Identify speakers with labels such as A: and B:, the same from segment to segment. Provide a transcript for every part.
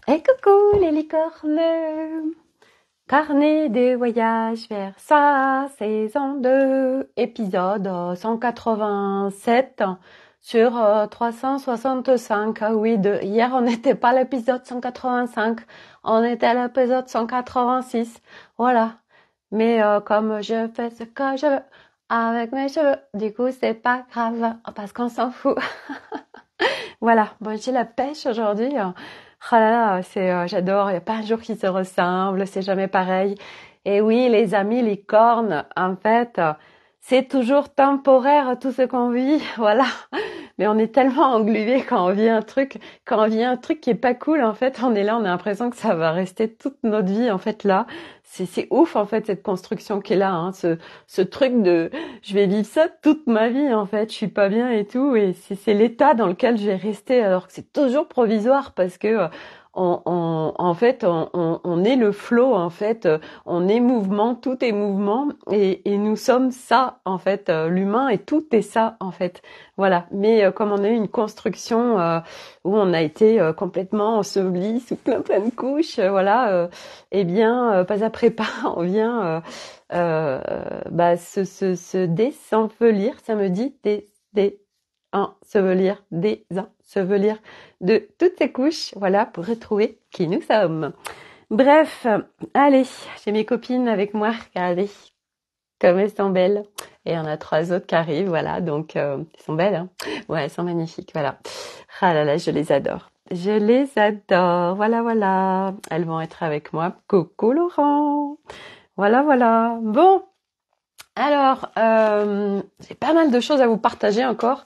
A: Et coucou les licornes! Carnet de voyage vers sa saison 2, épisode 187 sur 365. Ah oui, hier on n'était pas à l'épisode 185, on était à l'épisode 186. Voilà. Mais comme je fais ce que je veux avec mes cheveux, du coup c'est pas grave parce qu'on s'en fout. Voilà, bon, j'ai la pêche aujourd'hui. Oh là là, j'adore. Il n'y a pas un jour qui se ressemble, c'est jamais pareil. Et oui, les amis licornes, en fait, c'est toujours temporaire tout ce qu'on vit, voilà. Mais on est tellement englué quand on vit un truc qui est pas cool, en fait, on est là, on a l'impression que ça va rester toute notre vie, en fait, là. C'est ouf, en fait, cette construction qui est là, hein, ce truc de, je vais vivre ça toute ma vie, en fait, je suis pas bien et tout, et c'est l'état dans lequel je vais rester, alors que c'est toujours provisoire parce que, en fait, on est le flow, en fait, on est mouvement, tout est mouvement, et nous sommes ça, en fait, l'humain, et tout est ça, en fait. Voilà. Mais comme on a eu une construction où on a été complètement enseveli sous plein de couches, voilà, eh bien, pas après pas, on vient se désenvelir, ça me dit désenvelir de toutes ces couches, voilà, pour retrouver qui nous sommes. Bref, allez, j'ai mes copines avec moi, regardez comme elles sont belles. Et il y en a 3 autres qui arrivent, voilà, donc elles sont belles, hein. Ouais, elles sont magnifiques, voilà. Ah là là, je les adore. Je les adore, voilà, voilà. Elles vont être avec moi. Coucou Laurent. Voilà, voilà. Bon, alors, j'ai pas mal de choses à vous partager encore.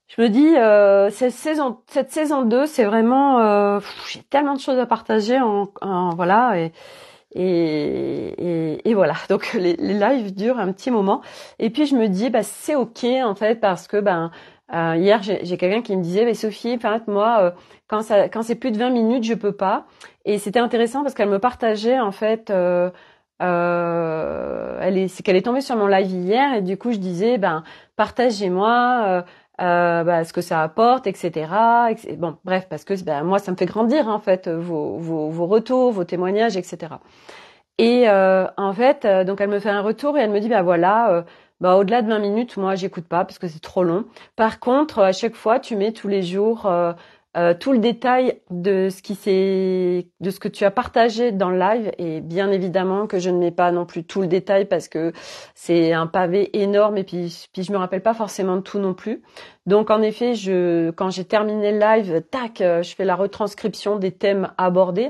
A: Je me dis, cette saison 2, c'est vraiment, j'ai tellement de choses à partager voilà, et voilà. Donc les lives durent un petit moment. Et puis je me dis, bah c'est ok en fait parce que hier j'ai quelqu'un qui me disait, mais Sophie, en fait moi quand c'est plus de 20 minutes, je peux pas. Et c'était intéressant parce qu'elle me partageait en fait. C'est qu'elle est tombée sur mon live hier et du coup je disais partagez-moi ce que ça apporte, etc. Bon, bref, parce que moi ça me fait grandir en fait vos retours, vos témoignages, etc. Et en fait, donc elle me fait un retour et elle me dit voilà, au-delà de 20 minutes, moi j'écoute pas parce que c'est trop long. Par contre, à chaque fois, tu mets tous les jours tout le détail de ce que tu as partagé dans le live, et bien évidemment que je ne mets pas non plus tout le détail parce que c'est un pavé énorme et puis je me rappelle pas forcément de tout non plus. Donc en effet, quand j'ai terminé le live, tac, je fais la retranscription des thèmes abordés.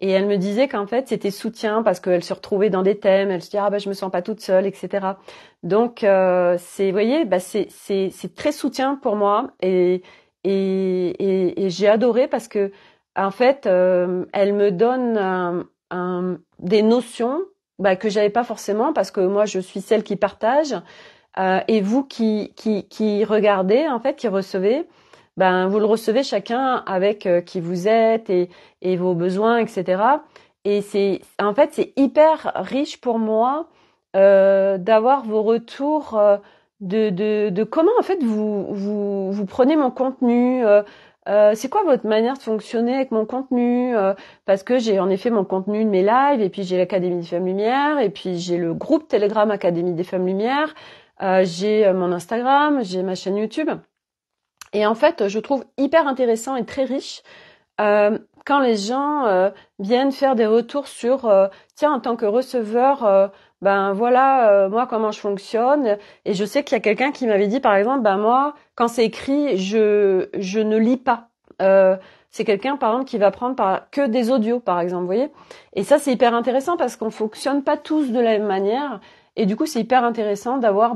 A: Et elle me disait qu'en fait c'était soutien parce qu'elle se retrouvait dans des thèmes, elle se dit je me sens pas toute seule, etc. Donc vous voyez, c'est très soutien pour moi, et j'ai adoré parce que en fait elle me donne des notions que j'avais pas forcément parce que moi je suis celle qui partage, et vous qui regardez en fait, qui recevez, vous le recevez chacun avec qui vous êtes et vos besoins, etc. Et c'est hyper riche pour moi d'avoir vos retours de comment en fait vous prenez mon contenu. C'est quoi votre manière de fonctionner avec mon contenu, parce que j'ai en effet mon contenu de mes lives, et puis j'ai l'Académie des Femmes Lumière, et puis j'ai le groupe Telegram Académie des Femmes Lumière, j'ai mon Instagram, j'ai ma chaîne YouTube. Et en fait, je trouve hyper intéressant et très riche quand les gens viennent faire des retours sur tiens, en tant que receveur, moi comment je fonctionne. Et je sais qu'il y a quelqu'un qui m'avait dit par exemple, moi quand c'est écrit, je ne lis pas. C'est quelqu'un par exemple qui va prendre que des audios par exemple, vous voyez. Et ça c'est hyper intéressant parce qu'on fonctionne pas tous de la même manière. Et du coup, c'est hyper intéressant d'avoir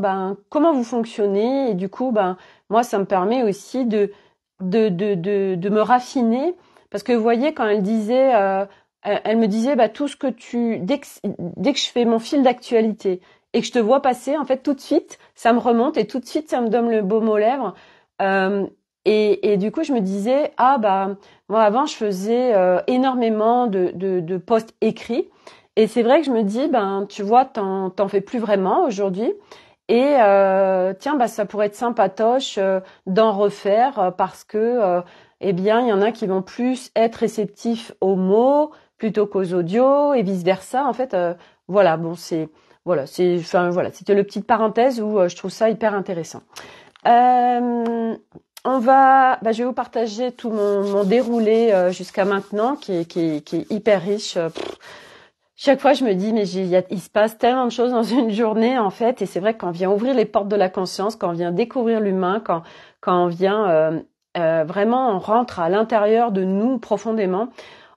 A: comment vous fonctionnez, et du coup moi ça me permet aussi de me raffiner, parce que vous voyez, quand elle me disait tout ce que dès que je fais mon fil d'actualité et que je te vois passer, en fait tout de suite ça me remonte et tout de suite ça me donne le baume aux lèvres. Et du coup je me disais moi avant je faisais énormément de posts écrits, et c'est vrai que je me dis tu vois, t'en fais plus vraiment aujourd'hui. Et tiens, ça pourrait être sympatoche d'en refaire parce que eh bien, il y en a qui vont plus être réceptifs aux mots plutôt qu'aux audios et vice versa. En fait, voilà, bon, c'était le petite parenthèse où je trouve ça hyper intéressant. Je vais vous partager tout mon déroulé jusqu'à maintenant, qui est hyper riche. Chaque fois, je me dis, mais il se passe tellement de choses dans une journée, en fait. Et c'est vrai que quand on vient ouvrir les portes de la conscience, quand on vient découvrir l'humain, quand on vient vraiment, on rentre à l'intérieur de nous profondément,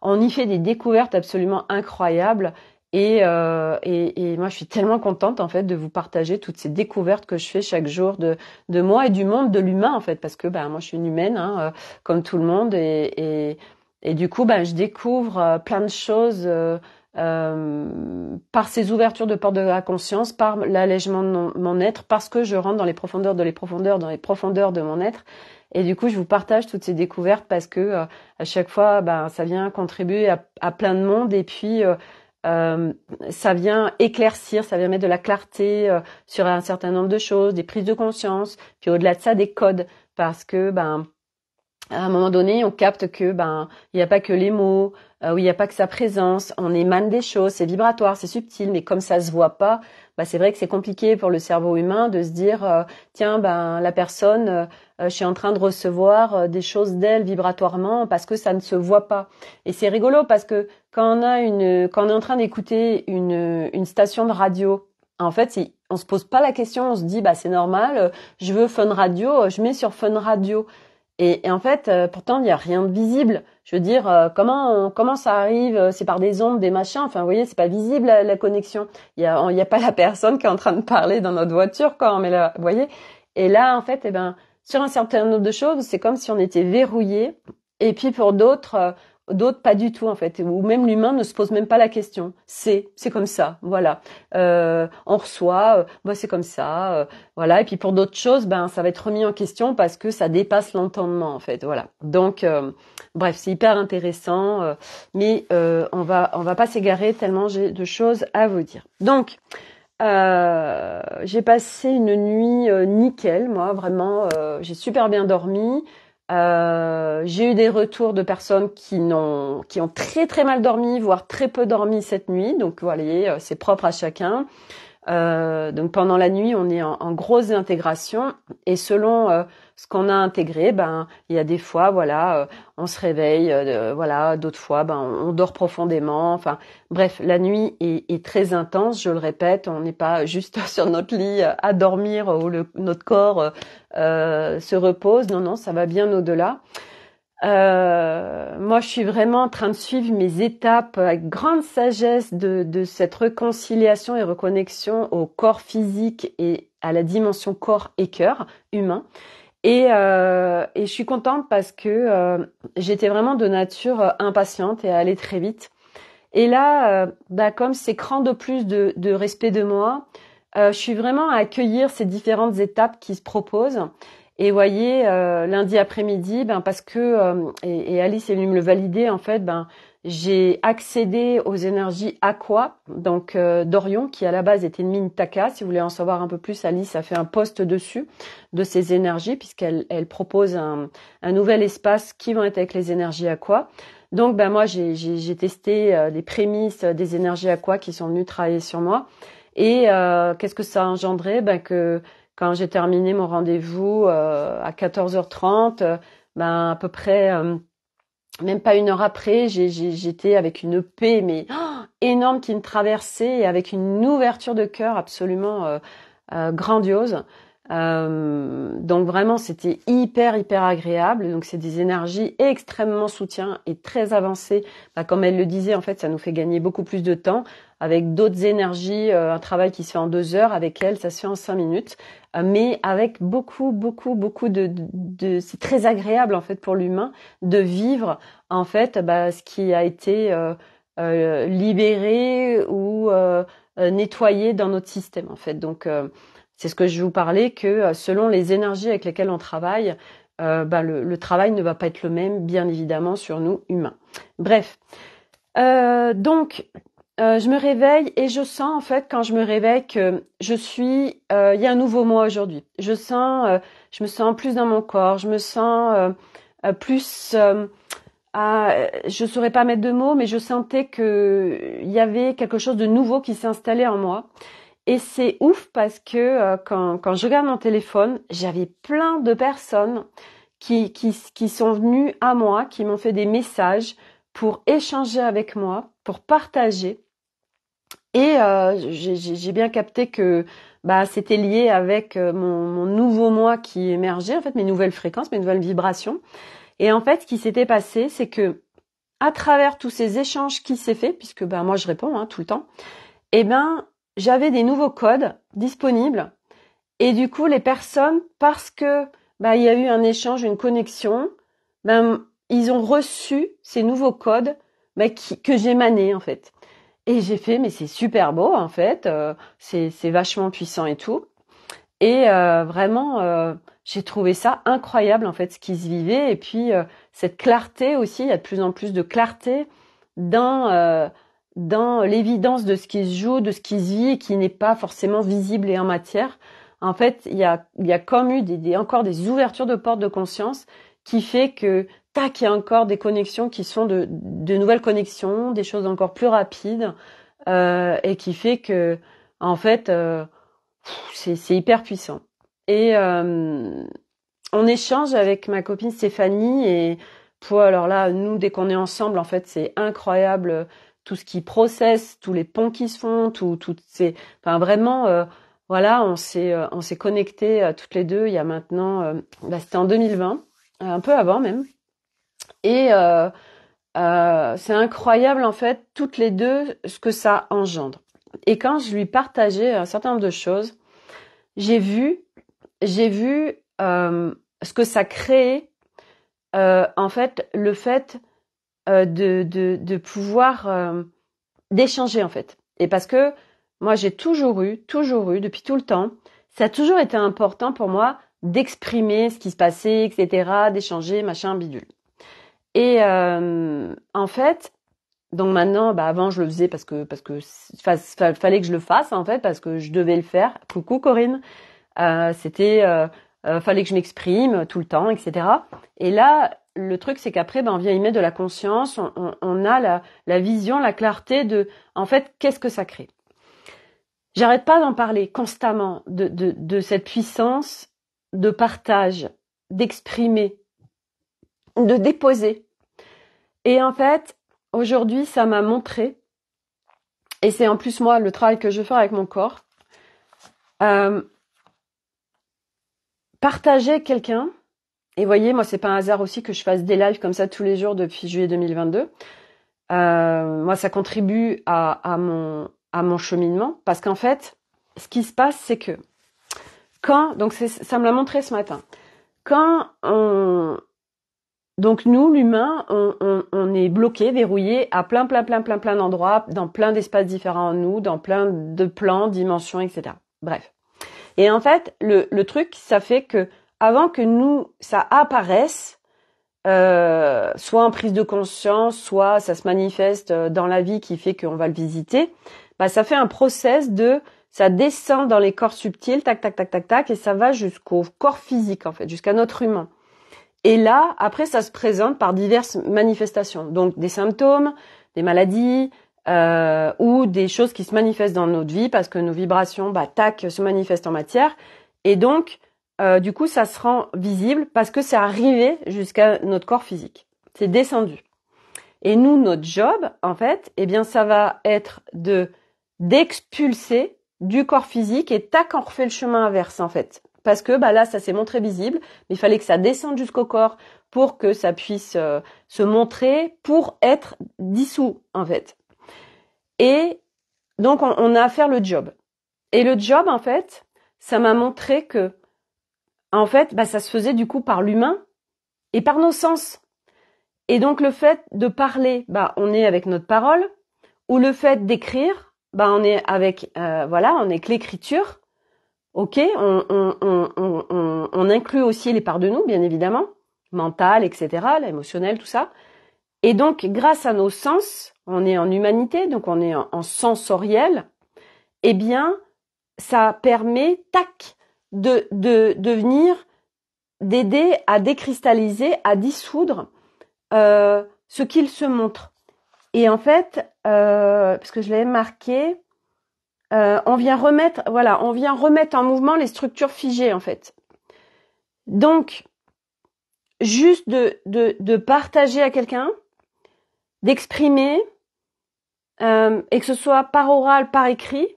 A: on y fait des découvertes absolument incroyables. Et moi, je suis tellement contente, en fait, de vous partager toutes ces découvertes que je fais chaque jour de moi et du monde de l'humain, en fait. Parce que moi, je suis une humaine, hein, comme tout le monde. Et du coup, je découvre plein de choses par ces ouvertures de portes de la conscience, par l'allègement de mon être, parce que je rentre dans les profondeurs de mon être. Et du coup, je vous partage toutes ces découvertes parce que à chaque fois, ça vient contribuer à plein de monde. Et puis, ça vient éclaircir, ça vient mettre de la clarté sur un certain nombre de choses, des prises de conscience, puis au-delà de ça, des codes. Parce que, à un moment donné, on capte que il n'y a pas que les mots, il n'y a pas que sa présence, on émane des choses, c'est vibratoire, c'est subtil, mais comme ça se voit pas, c'est vrai que c'est compliqué pour le cerveau humain de se dire tiens, la personne, je suis en train de recevoir des choses d'elle vibratoirement parce que ça ne se voit pas. Et c'est rigolo parce que quand on est en train d'écouter une station de radio, en fait, on se pose pas la question, on se dit c'est normal, je veux Fun Radio, je mets sur Fun Radio. Et en fait, pourtant, il n'y a rien de visible. Je veux dire, comment ça arrive? C'est par des ondes, des machins. Enfin, vous voyez, c'est pas visible la connexion. Il y a pas la personne qui est en train de parler dans notre voiture quand on met là. Vous voyez? Et là, en fait, sur un certain nombre de choses, c'est comme si on était verrouillé. Et puis pour d'autres pas du tout en fait. Ou même l'humain ne se pose même pas la question. C'est comme ça. Voilà. On reçoit. C'est comme ça. Voilà. Et puis pour d'autres choses, ça va être remis en question parce que ça dépasse l'entendement en fait. Voilà. Donc bref, c'est hyper intéressant, mais on va pas s'égarer tellement j'ai de choses à vous dire. Donc j'ai passé une nuit nickel, moi vraiment, j'ai super bien dormi. J'ai eu des retours de personnes qui ont très très mal dormi, voire très peu dormi cette nuit. Donc voilà, c'est propre à chacun. Donc pendant la nuit, on est en grosse intégration et selon ce qu'on a intégré, il y a des fois, voilà, on se réveille, voilà, d'autres fois, on dort profondément. Enfin, bref, la nuit est très intense. Je le répète, on n'est pas juste sur notre lit à dormir où notre corps se repose. Non, ça va bien au-delà. Moi, je suis vraiment en train de suivre mes étapes avec grande sagesse de cette réconciliation et reconnexion au corps physique et à la dimension corps et cœur humain. Et je suis contente parce que j'étais vraiment de nature impatiente et à aller très vite. Et là, comme ces crans de plus de respect de moi, je suis vraiment à accueillir ces différentes étapes qui se proposent. Et voyez, lundi après-midi, parce que et Alice est venue me le valider en fait, j'ai accédé aux énergies Aqua, donc d'Orion, qui à la base était une mine Taka. Si vous voulez en savoir un peu plus, Alice a fait un post dessus de ces énergies, puisqu'elle propose un nouvel espace qui vont être avec les énergies Aqua. Donc moi j'ai testé les prémices des énergies Aqua qui sont venues travailler sur moi. Et qu'est-ce que ça a engendré? Que quand j'ai terminé mon rendez-vous à 14h30, à peu près même pas une heure après, j'étais avec une paix énorme qui me traversait et avec une ouverture de cœur absolument grandiose. Donc vraiment c'était hyper agréable. Donc c'est des énergies extrêmement soutien et très avancées. Comme elle le disait, en fait ça nous fait gagner beaucoup plus de temps. Avec d'autres énergies, un travail qui se fait en 2 heures, avec elle ça se fait en 5 minutes, mais avec beaucoup de c'est très agréable en fait pour l'humain de vivre en fait ce qui a été libéré ou nettoyé dans notre système en fait. Donc c'est ce que je vous parlais, que selon les énergies avec lesquelles on travaille, le travail ne va pas être le même, bien évidemment, sur nous humains. Bref, donc je me réveille et je sens en fait quand je me réveille que il y a un nouveau moi aujourd'hui. Je me sens plus dans mon corps, je me sens plus je saurais pas mettre de mots, mais je sentais que il y avait quelque chose de nouveau qui s'installait en moi. Et c'est ouf parce que quand je regarde mon téléphone, j'avais plein de personnes qui sont venues à moi, qui m'ont fait des messages pour échanger avec moi, pour partager. Et j'ai bien capté que c'était lié avec mon nouveau moi qui émergeait, en fait, mes nouvelles fréquences, mes nouvelles vibrations. Et en fait, ce qui s'était passé, c'est que à travers tous ces échanges qui s'est fait, puisque moi je réponds tout le temps, j'avais des nouveaux codes disponibles. Et du coup, les personnes, parce que il y a eu un échange, une connexion, ils ont reçu ces nouveaux codes que j'émanais en fait. Et j'ai fait, mais c'est super beau en fait, c'est vachement puissant et tout. Et vraiment, j'ai trouvé ça incroyable en fait ce qui se vivait. Et puis cette clarté aussi, il y a de plus en plus de clarté dans l'évidence de ce qui se joue, de ce qui se vit et qui n'est pas forcément visible et en matière. En fait, il y a comme eu encore des ouvertures de portes de conscience qui fait que tac, il y a encore des connexions qui sont de nouvelles connexions, des choses encore plus rapides et qui fait que en fait c'est hyper puissant. Et on échange avec ma copine Stéphanie et alors là, nous, dès qu'on est ensemble, en fait, c'est incroyable tout ce qui processe, tous les ponts qui se font, enfin vraiment, voilà, on s'est connectés toutes les deux il y a maintenant, c'était en 2020, un peu avant même. Et c'est incroyable en fait toutes les deux ce que ça engendre. Et quand je lui partageais un certain nombre de choses, j'ai vu ce que ça crée, en fait, le fait de pouvoir d'échanger en fait. Et parce que moi j'ai toujours eu depuis tout le temps, ça a toujours été important pour moi d'exprimer ce qui se passait, etc., d'échanger, machin, bidule. Et en fait, donc maintenant, avant je le faisais parce que fallait que je le fasse en fait, parce que je devais le faire. Coucou Corinne. Fallait que je m'exprime tout le temps, etc. Et là, le truc, c'est qu'après, on vient y mettre de la conscience, on a la vision, la clarté de, en fait, qu'est-ce que ça crée. J'arrête pas d'en parler constamment, de cette puissance de partage, d'exprimer, de déposer. Et en fait, aujourd'hui, ça m'a montré, et c'est en plus moi le travail que je fais avec mon corps, partager quelqu'un, et voyez, moi c'est pas un hasard aussi que je fasse des lives comme ça tous les jours depuis juillet 2022. Moi ça contribue à mon cheminement, parce qu'en fait, ce qui se passe, c'est que donc ça me l'a montré ce matin. Donc nous, l'humain, on est bloqué, verrouillé à plein d'endroits, dans plein d'espaces différents en nous, dans plein de plans, dimensions, etc. Bref. Et en fait, le truc, ça fait que avant que nous, ça apparaisse, soit en prise de conscience, soit ça se manifeste dans la vie qui fait qu'on va le visiter, ça fait un process ça descend dans les corps subtils, tac, tac, tac, tac, tac, et ça va jusqu'au corps physique, en fait, jusqu'à notre humain. Et là, après, ça se présente par diverses manifestations. Donc, des symptômes, des maladies, ou des choses qui se manifestent dans notre vie parce que nos vibrations, se manifestent en matière. Et donc, du coup, ça se rend visible parce que c'est arrivé jusqu'à notre corps physique. C'est descendu. Et nous, notre job, en fait, ça va être d'expulser du corps physique et tac, on refait le chemin inverse, en fait. Parce que là, ça s'est montré visible, mais il fallait que ça descende jusqu'au corps pour que ça puisse se montrer, pour être dissous, en fait. Et donc, on a à faire le job. Et le job, en fait, ça m'a montré que, en fait, ça se faisait du coup par l'humain et par nos sens. Et donc, le fait de parler, on est avec notre parole, ou le fait d'écrire, on est avec, on est que l'écriture. Ok, on inclut aussi les parts de nous, bien évidemment, mentales, etc., l'émotionnel, tout ça. Et donc, grâce à nos sens, on est en humanité, donc on est en sensoriel, ça permet, tac, de venir d'aider à décristalliser, à dissoudre ce qu'il se montre. Et en fait, parce que je l'avais marqué, on vient remettre en mouvement les structures figées en fait. Donc, juste de partager à quelqu'un, d'exprimer, et que ce soit par oral, par écrit,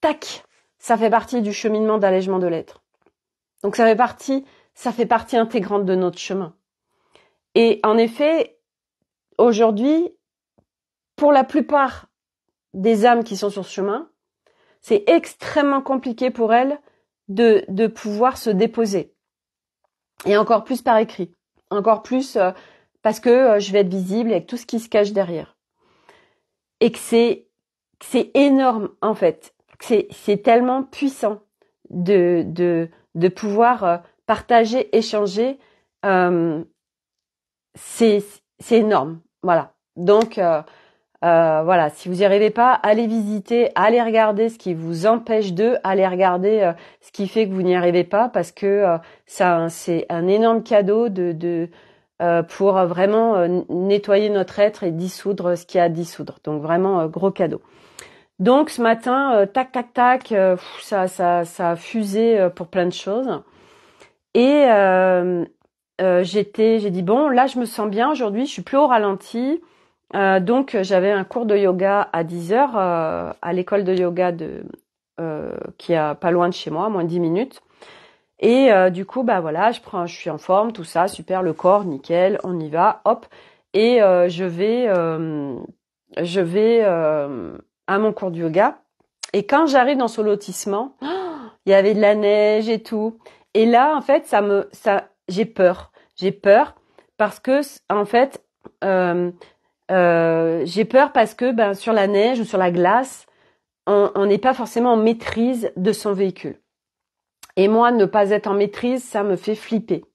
A: tac, ça fait partie du cheminement d'allègement de l'être. Donc ça fait partie intégrante de notre chemin. Et en effet, aujourd'hui, pour la plupart des âmes qui sont sur ce chemin, c'est extrêmement compliqué pour elles de pouvoir se déposer. Et encore plus par écrit. Encore plus parce que je vais être visible avec tout ce qui se cache derrière. Et que c'est énorme, en fait. C'est tellement puissant de pouvoir partager, échanger. C'est énorme. Voilà. Donc, voilà, si vous n'y arrivez pas, allez visiter, allez regarder ce qui vous empêche allez regarder ce qui fait que vous n'y arrivez pas, parce que c'est un énorme cadeau pour vraiment nettoyer notre être et dissoudre ce qu'il y a à dissoudre. Donc vraiment gros cadeau. Donc ce matin, tac tac tac, ça a fusé pour plein de choses. Et j'ai dit bon, là je me sens bien aujourd'hui, je suis plus au ralenti. Donc j'avais un cours de yoga à 10h à l'école de yoga qui est pas loin de chez moi, à moins de 10 minutes. Et du coup, bah voilà, je suis en forme, tout ça, super, le corps, nickel, on y va, hop. Et je vais à mon cours de yoga. Et quand j'arrive dans ce lotissement, il y avait de la neige et tout. Et là, en fait, j'ai peur. J'ai peur parce que, en fait, j'ai peur parce que, sur la neige ou sur la glace, on n'est pas forcément en maîtrise de son véhicule. Et moi, ne pas être en maîtrise, ça me fait flipper.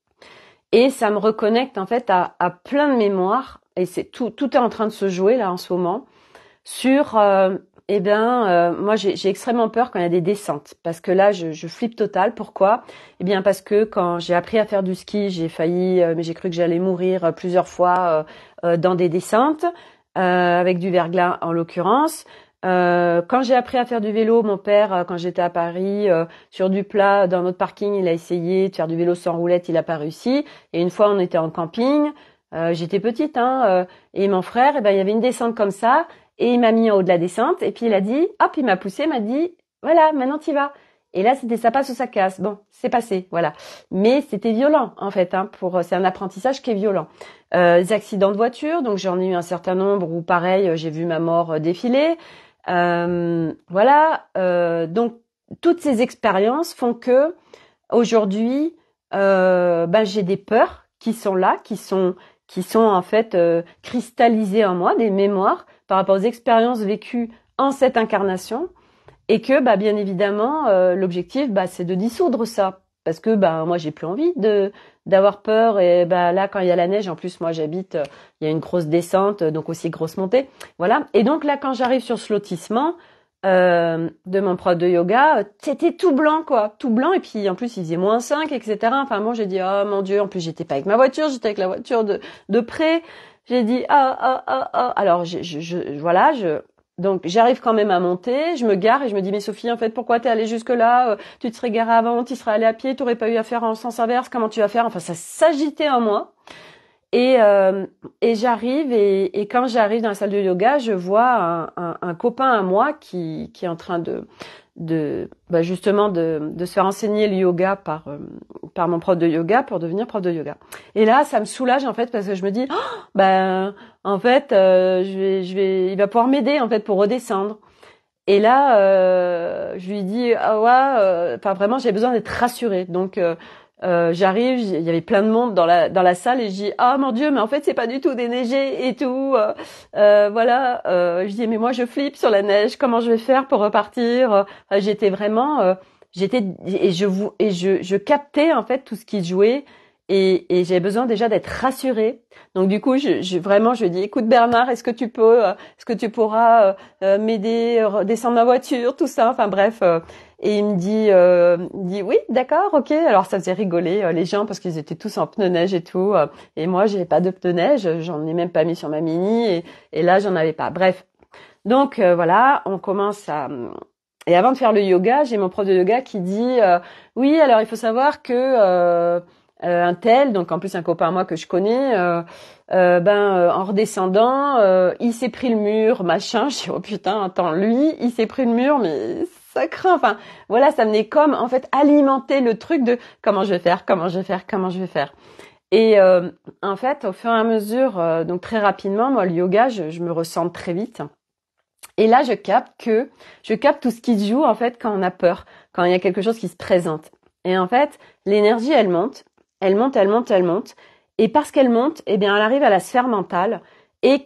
A: Et ça me reconnecte en fait à plein de mémoires. Et tout est en train de se jouer là en ce moment sur. Moi, j'ai extrêmement peur quand il y a des descentes, parce que là, je flippe total. Pourquoi ? Eh bien, parce que quand j'ai appris à faire du ski, j'ai failli, mais j'ai cru que j'allais mourir plusieurs fois dans des descentes avec du verglas en l'occurrence. Quand j'ai appris à faire du vélo, mon père, quand j'étais à Paris, sur du plat, dans notre parking, il a essayé de faire du vélo sans roulette, il n'a pas réussi. Et une fois, on était en camping, j'étais petite, et mon frère, il y avait une descente comme ça, et il m'a mis en haut de la descente, et puis il a dit, hop, il m'a poussé, il m'a dit, voilà, maintenant t'y vas. Et là, c'était ça passe ou ça casse. Bon, c'est passé, voilà. Mais c'était violent, en fait, c'est un apprentissage qui est violent. Des accidents de voiture, donc j'en ai eu un certain nombre où, pareil, j'ai vu ma mort défiler. Donc toutes ces expériences font que aujourd'hui, j'ai des peurs qui sont là, qui sont en fait cristallisées en moi, des mémoires par rapport aux expériences vécues en cette incarnation, et que bien évidemment l'objectif c'est de dissoudre ça, parce que moi j'ai plus envie d'avoir peur. Et là quand il y a la neige, en plus moi j'habite, il y a une grosse descente, donc aussi grosse montée, voilà. Et donc là quand j'arrive sur ce lotissement de mon prof de yoga, c'était tout blanc quoi, tout blanc, et puis en plus il faisait -5, etc. Enfin bon, j'ai dit oh mon Dieu, en plus j'étais pas avec ma voiture, j'étais avec la voiture de près. J'ai dit alors donc j'arrive quand même à monter, je me gare et je me dis mais Sophie, en fait pourquoi t'es allée jusque là, tu te serais garée avant, tu serais allée à pied, t'aurais pas eu à faire en sens inverse, comment tu vas faire? Enfin ça s'agitait en moi. Et j'arrive, et quand j'arrive dans la salle de yoga, je vois un copain à moi qui est en train justement de se faire enseigner le yoga par mon prof de yoga pour devenir prof de yoga. Et là, ça me soulage en fait, parce que je me dis en fait il va pouvoir m'aider en fait pour redescendre. Et là je lui dis vraiment j'ai besoin d'être rassurée. Donc j'arrive, il y avait plein de monde dans la salle, et je dis mon Dieu, mais en fait c'est pas du tout déneigé et tout. Je dis mais moi je flippe sur la neige, comment je vais faire pour repartir? J'étais vraiment je captais en fait tout ce qui jouait, et j'ai besoin déjà d'être rassurée. Donc du coup, je dis, écoute Bernard, est-ce que tu pourras m'aider, descendre ma voiture, tout ça. Enfin bref, et il me dit oui, d'accord, ok. Alors ça faisait rigoler les gens parce qu'ils étaient tous en pneus neige et tout, et moi j'ai pas de pneus neige, j'en ai même pas mis sur ma Mini, et là j'en avais pas. Bref, donc voilà, on commence à et avant de faire le yoga, j'ai mon prof de yoga qui dit oui, alors il faut savoir que un tel, donc en plus un copain à moi que je connais, en redescendant, il s'est pris le mur, machin. Je dis oh putain, attends, lui, il s'est pris le mur, mais ça craint. Enfin, voilà, ça venait comme en fait alimenter le truc de comment je vais faire, comment je vais faire, comment je vais faire. Et en fait, au fur et à mesure, donc très rapidement, moi le yoga, je me ressens très vite. Et là, je capte tout ce qui se joue en fait quand on a peur, quand il y a quelque chose qui se présente. Et en fait, l'énergie, elle monte, elle monte, elle monte, elle monte. Et parce qu'elle monte, eh bien, elle arrive à la sphère mentale et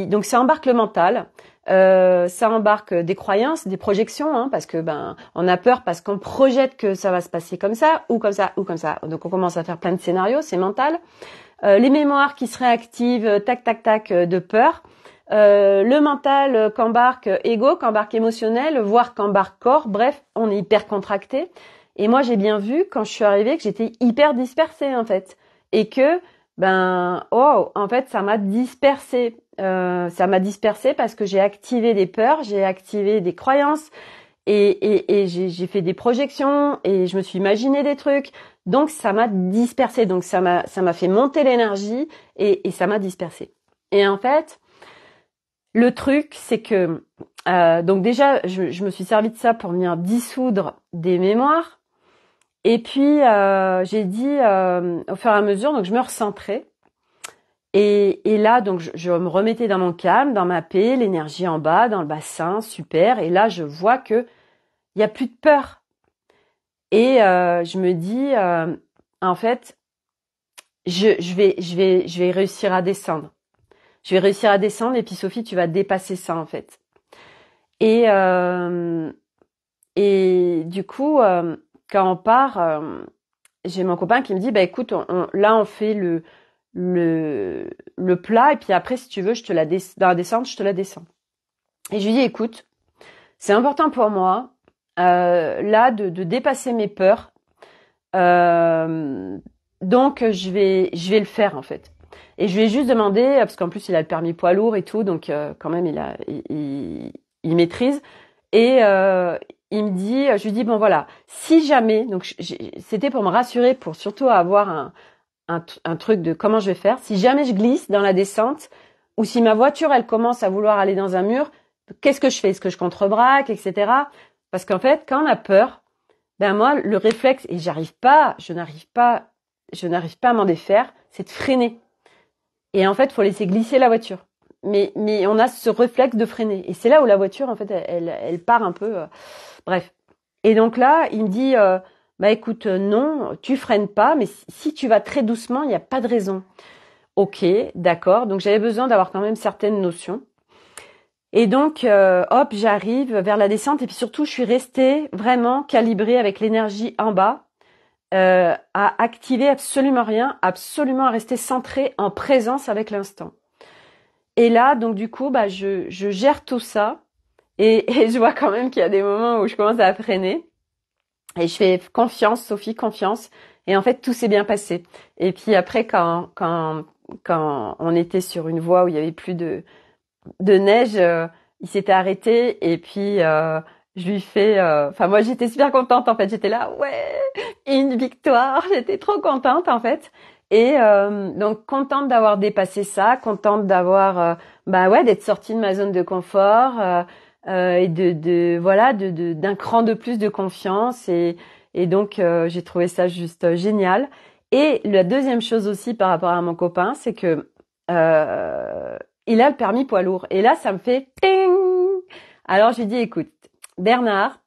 A: donc ça embarque le mental, ça embarque des croyances, des projections, hein, parce que on a peur parce qu'on projette que ça va se passer comme ça ou comme ça ou comme ça. Donc on commence à faire plein de scénarios, c'est mental. Les mémoires qui se réactivent, tac, tac, tac, de peur. Le mental qu'embarque ego, qu'embarque émotionnel, voire qu'embarque corps. Bref, on est hyper contracté. Et moi, j'ai bien vu quand je suis arrivée que j'étais hyper dispersée en fait, et que en fait, ça m'a dispersée. Ça m'a dispersée parce que j'ai activé des peurs, j'ai activé des croyances, et j'ai fait des projections et je me suis imaginé des trucs. Donc ça m'a dispersée. Donc ça m'a fait monter l'énergie et ça m'a dispersée. Et en fait, le truc, c'est que donc déjà, je me suis servi de ça pour venir dissoudre des mémoires. Et puis j'ai dit au fur et à mesure, donc je me recentrais. Et là, donc je me remettais dans mon calme, dans ma paix, l'énergie en bas, dans le bassin, super. Et là, je vois que il y a plus de peur. Et je me dis, en fait, je vais réussir à descendre. Je vais réussir à descendre et puis Sophie, tu vas dépasser ça en fait. Et du coup, quand on part, j'ai mon copain qui me dit, bah écoute, là on fait le plat et puis après si tu veux, dans la descente, je te la descends. Et je lui dis, écoute, c'est important pour moi là de dépasser mes peurs. Donc je vais le faire en fait. Et je lui ai juste demandé, parce qu'en plus il a le permis poids lourd et tout, donc quand même il maîtrise. Et il me dit, je lui dis bon voilà, si jamais, donc c'était pour me rassurer, pour surtout avoir un truc de comment je vais faire. Si jamais je glisse dans la descente, ou si ma voiture elle commence à vouloir aller dans un mur, qu'est-ce que je fais? Est-ce que je contrebraque, etc. Parce qu'en fait, quand on a peur, ben moi le réflexe, et je n'arrive pas à m'en défaire, c'est de freiner. Et en fait, faut laisser glisser la voiture. Mais on a ce réflexe de freiner. Et c'est là où la voiture, en fait, elle part un peu. Bref. Et donc là, il me dit, bah écoute, non, tu freines pas, mais si tu vas très doucement, il n'y a pas de raison. Ok, d'accord. Donc j'avais besoin d'avoir quand même certaines notions. Et donc, hop, j'arrive vers la descente. Et puis surtout, je suis restée vraiment calibrée avec l'énergie en bas. À activer absolument rien, absolument à rester centré en présence avec l'instant. Et là, donc du coup, je gère tout ça et je vois quand même qu'il y a des moments où je commence à freiner et je fais confiance, Sophie, confiance. Et en fait, tout s'est bien passé. Et puis après, quand on était sur une voie où il y avait plus de neige, il s'était arrêté et puis je lui fais, moi j'étais super contente en fait, j'étais là, ouais, une victoire, j'étais trop contente en fait. Et donc contente d'avoir dépassé ça, contente d'avoir, d'être sortie de ma zone de confort et d'un cran de plus de confiance et donc j'ai trouvé ça juste génial. Et la deuxième chose aussi par rapport à mon copain, c'est que il a le permis poids lourd. Et là, ça me fait ting. Alors, j'ai dit, écoute, Bernard,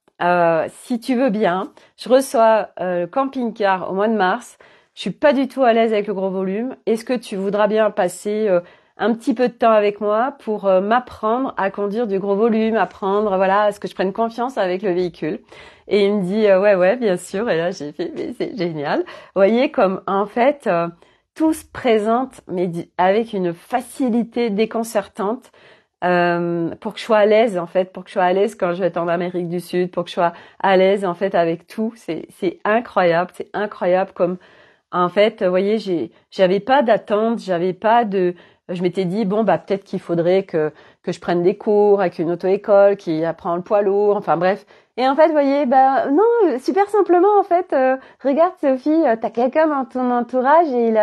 A: si tu veux bien, je reçois le camping-car au mois de mars. Je suis pas du tout à l'aise avec le gros volume. Est-ce que tu voudras bien passer un petit peu de temps avec moi pour m'apprendre à conduire du gros volume, apprendre voilà à ce que je prenne confiance avec le véhicule. Et il me dit ouais bien sûr. Et là j'ai fait mais c'est génial. Vous voyez comme en fait tout se présente mais avec une facilité déconcertante. Pour que je sois à l'aise en fait, pour que je sois à l'aise quand je vais être en Amérique du Sud, pour que je sois à l'aise en fait avec tout, c'est incroyable comme en fait, vous voyez, j'avais pas d'attente, je m'étais dit bon bah peut-être qu'il faudrait que je prenne des cours avec une auto-école qui apprend le poids lourd, enfin bref. Et en fait, vous voyez, bah non, super simplement en fait, regarde Sophie, t'as quelqu'un dans ton entourage et il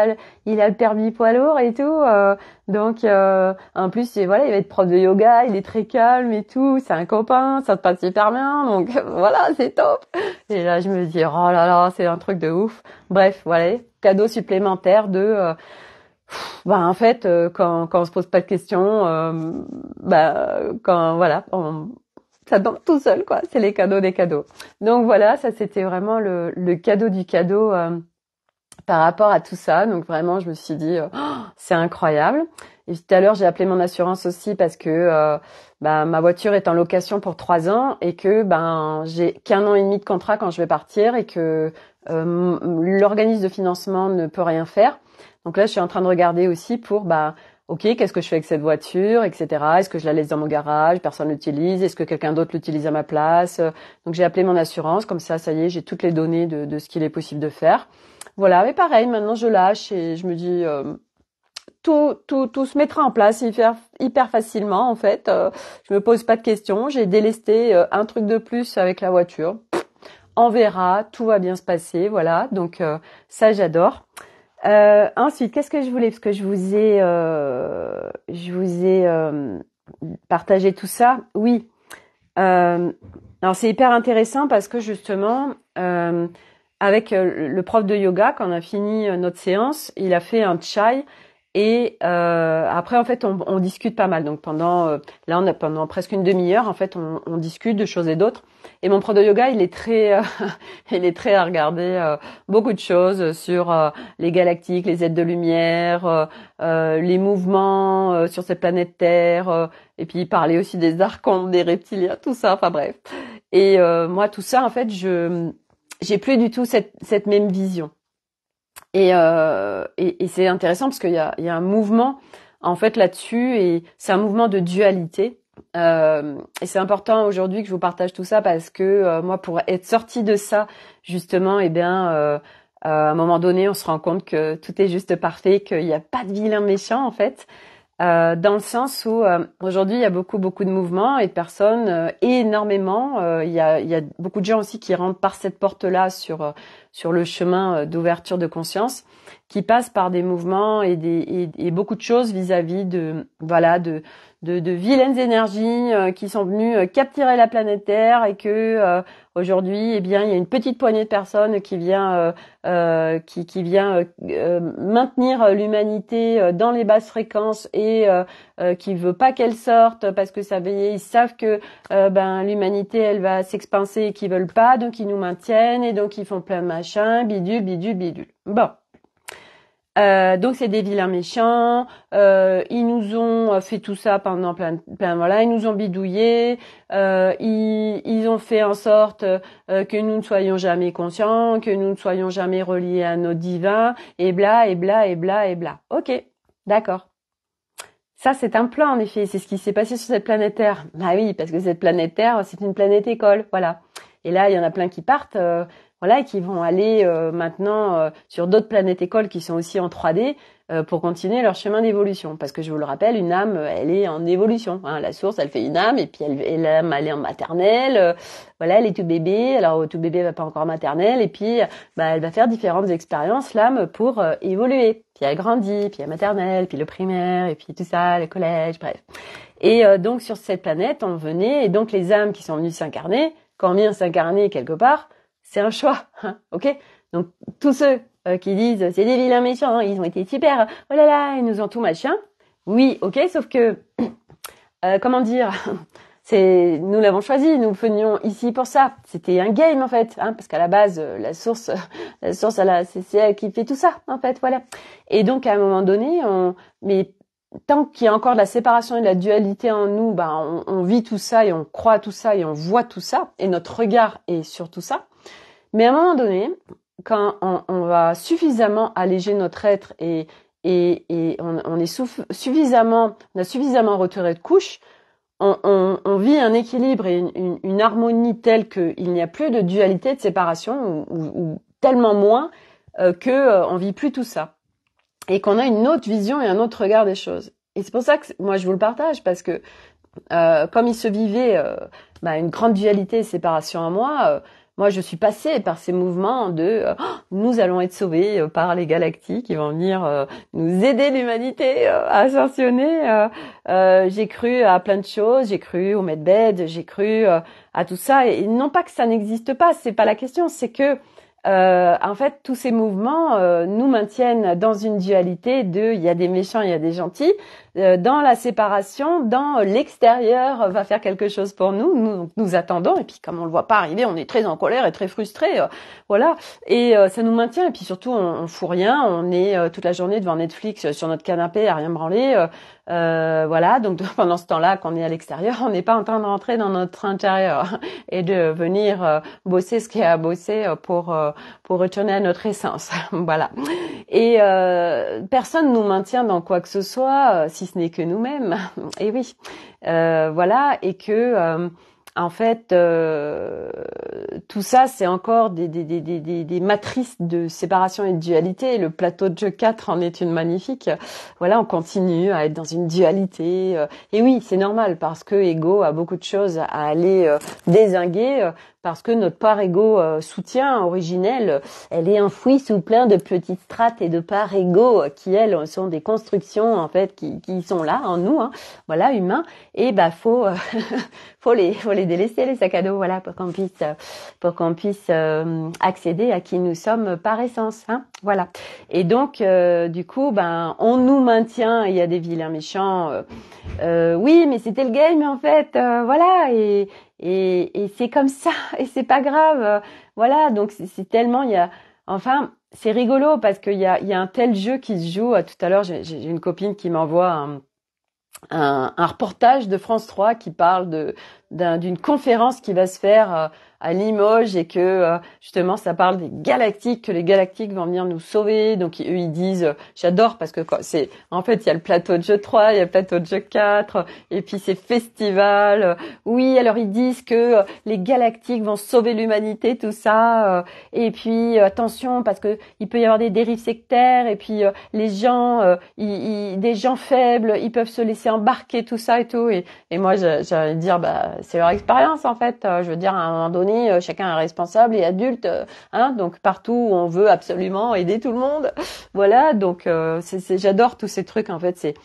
A: a le permis poids lourd et tout, donc en plus voilà, il va être prof de yoga, il est très calme et tout, c'est un copain, ça se passe super bien, donc voilà, c'est top. Et là je me dis oh là là, c'est un truc de ouf. Bref, voilà, cadeau supplémentaire de bah en fait quand on se pose pas de questions bah quand voilà ça tombe tout seul quoi, c'est les cadeaux des cadeaux. Donc voilà, ça c'était vraiment le cadeau du cadeau par rapport à tout ça. Donc vraiment je me suis dit c'est incroyable. Et tout à l'heure j'ai appelé mon assurance aussi parce que bah ma voiture est en location pour 3 ans et que ben j'ai qu'1 an et demi de contrat quand je vais partir et que l'organisme de financement ne peut rien faire. Donc là, je suis en train de regarder aussi pour, bah, ok, qu'est-ce que je fais avec cette voiture, etc. Est-ce que je la laisse dans mon garage, personne l'utilise, est-ce que quelqu'un d'autre l'utilise à ma place? Donc j'ai appelé mon assurance, comme ça y est, j'ai toutes les données de ce qu'il est possible de faire. Voilà, mais pareil, maintenant je lâche et je me dis, tout se mettra en place hyper facilement en fait. Je me pose pas de questions, j'ai délesté un truc de plus avec la voiture. On verra, tout va bien se passer, voilà. Donc ça j'adore. Ensuite, qu'est-ce que je voulais parce que je vous ai partagé tout ça. Oui. Alors c'est hyper intéressant parce que justement avec le prof de yoga quand on a fini notre séance, il a fait un chai et après en fait on discute pas mal. Donc pendant pendant presque une demi-heure en fait on discute de choses et d'autres. Et mon prof de yoga, il est très à regarder beaucoup de choses sur les galactiques, les êtres de lumière, les mouvements sur cette planète Terre, et puis il parlait aussi des archontes, des reptiliens, tout ça. Enfin bref. Et moi, tout ça, en fait, j'ai plus du tout cette même vision. Et c'est intéressant parce qu'il y a un mouvement en fait là-dessus, et c'est un mouvement de dualité. Et c'est important aujourd'hui que je vous partage tout ça parce que moi, pour être sortie de ça, justement, eh bien, à un moment donné, on se rend compte que tout est juste parfait, qu'il n'y a pas de vilain méchant en fait, dans le sens où aujourd'hui, il y a beaucoup de mouvements et de personnes, énormément. Il y a beaucoup de gens aussi qui rentrent par cette porte-là sur le chemin d'ouverture de conscience, qui passent par des mouvements et beaucoup de choses vis-à-vis de voilà de vilaines énergies qui sont venues capturer la planète Terre et que aujourd'hui, eh bien, il y a une petite poignée de personnes qui vient qui vient maintenir l'humanité dans les basses fréquences et qui veut pas qu'elle sorte parce que ça ils savent que ben l'humanité elle va s'expanser et qu'ils veulent pas, donc ils nous maintiennent et donc ils font plein de machins, bidule. Bon. Donc c'est des vilains méchants, ils nous ont fait tout ça pendant plein voilà, ils nous ont bidouillé, ils ont fait en sorte que nous ne soyons jamais conscients, que nous ne soyons jamais reliés à notre divin, et bla et bla et bla et bla. Ok, d'accord. Ça c'est un plan en effet, c'est ce qui s'est passé sur cette planète Terre. Bah oui, parce que cette planète Terre c'est une planète école, voilà. Et là il y en a plein qui partent. Voilà, et qui vont aller maintenant sur d'autres planètes écoles qui sont aussi en 3D pour continuer leur chemin d'évolution. Parce que je vous le rappelle, une âme, elle est en évolution. Hein. La source, elle fait une âme, et puis l'âme, elle est en maternelle. Voilà, elle est tout bébé. Alors, tout bébé va pas encore maternelle, et puis bah, elle va faire différentes expériences, l'âme, pour évoluer. Puis elle grandit, puis la maternelle, puis le primaire, et puis tout ça, le collège, bref. Et donc, sur cette planète, on venait, et donc les âmes qui sont venues s'incarner, quand on vient s'incarner quelque part, c'est un choix, hein, ok? Donc tous ceux qui disent c'est des vilains méchants, hein, ils ont été super, oh là là, ils nous ont tout machin. Oui, ok, sauf que comment dire, nous l'avons choisi, nous venions ici pour ça. C'était un game en fait, hein, parce qu'à la base la source, c'est elle qui fait tout ça en fait, voilà. Et donc à un moment donné, mais tant qu'il y a encore de la séparation et de la dualité en nous, on vit tout ça et on croit tout ça et on voit tout ça et notre regard est sur tout ça. Mais à un moment donné, quand on va suffisamment alléger notre être et on est suffisamment, on a suffisamment retiré de couches, on vit un équilibre et une harmonie telle qu'il n'y a plus de dualité, de séparation ou tellement moins que on vit plus tout ça et qu'on a une autre vision et un autre regard des choses. Et c'est pour ça que moi je vous le partage parce que comme il se vivait une grande dualité et séparation en moi. Moi, je suis passée par ces mouvements de nous allons être sauvés par les galactiques qui vont venir nous aider l'humanité à ascensionner. J'ai cru à plein de choses, j'ai cru au medbed, j'ai cru à tout ça. Et non pas que ça n'existe pas, c'est pas la question, c'est que en fait, tous ces mouvements nous maintiennent dans une dualité il y a des méchants, il y a des gentils, dans la séparation, dans l'extérieur va faire quelque chose pour nous attendons, et puis comme on le voit pas arriver, on est très en colère et très frustré, voilà, et ça nous maintient, et puis surtout on fout rien, on est toute la journée devant Netflix sur notre canapé à rien branler, voilà, donc pendant ce temps-là qu'on est à l'extérieur, on n'est pas en train de rentrer dans notre intérieur et de venir bosser ce qu'il y a à bosser pour retourner à notre essence. Voilà. Et personne nous maintient dans quoi que ce soit, si ce n'est que nous-mêmes. Et oui. Voilà. Et que en fait, tout ça, c'est encore des matrices de séparation et de dualité. Le plateau de jeu 4 en est une magnifique. Voilà, on continue à être dans une dualité. Et oui, c'est normal parce que Ego a beaucoup de choses à aller dézinguer. Parce que notre part ego soutien originel, elle est enfouie sous plein de petites strates et de parts ego qui elles sont des constructions en fait qui sont là en nous, hein, voilà, humains. Et faut faut les délaisser les sacs à dos, voilà, pour qu'on puisse accéder à qui nous sommes par essence, hein, voilà. Et donc du coup on nous maintient. Il y a des vilains méchants. Oui, mais c'était le game en fait, voilà. Et c'est comme ça, et c'est pas grave, voilà. Donc c'est tellement, c'est rigolo parce qu'il y a un tel jeu qui se joue. Tout à l'heure, j'ai une copine qui m'envoie un reportage de France 3 qui parle d'une conférence qui va se faire à Limoges et que justement ça parle des galactiques, que les galactiques vont venir nous sauver. Donc eux ils disent, j'adore parce que c'est en fait il y a le plateau de jeu 3, il y a le plateau de jeu 4 et puis c'est festival. Oui, alors ils disent que les galactiques vont sauver l'humanité, tout ça, et puis attention parce que il peut y avoir des dérives sectaires et puis les gens des gens faibles, ils peuvent se laisser embarquer, tout ça et tout. Et moi j'allais dire c'est leur expérience en fait. Je veux dire à un moment donné chacun est responsable et adulte, hein, donc partout où on veut absolument aider tout le monde. Voilà, donc j'adore tous ces trucs en fait.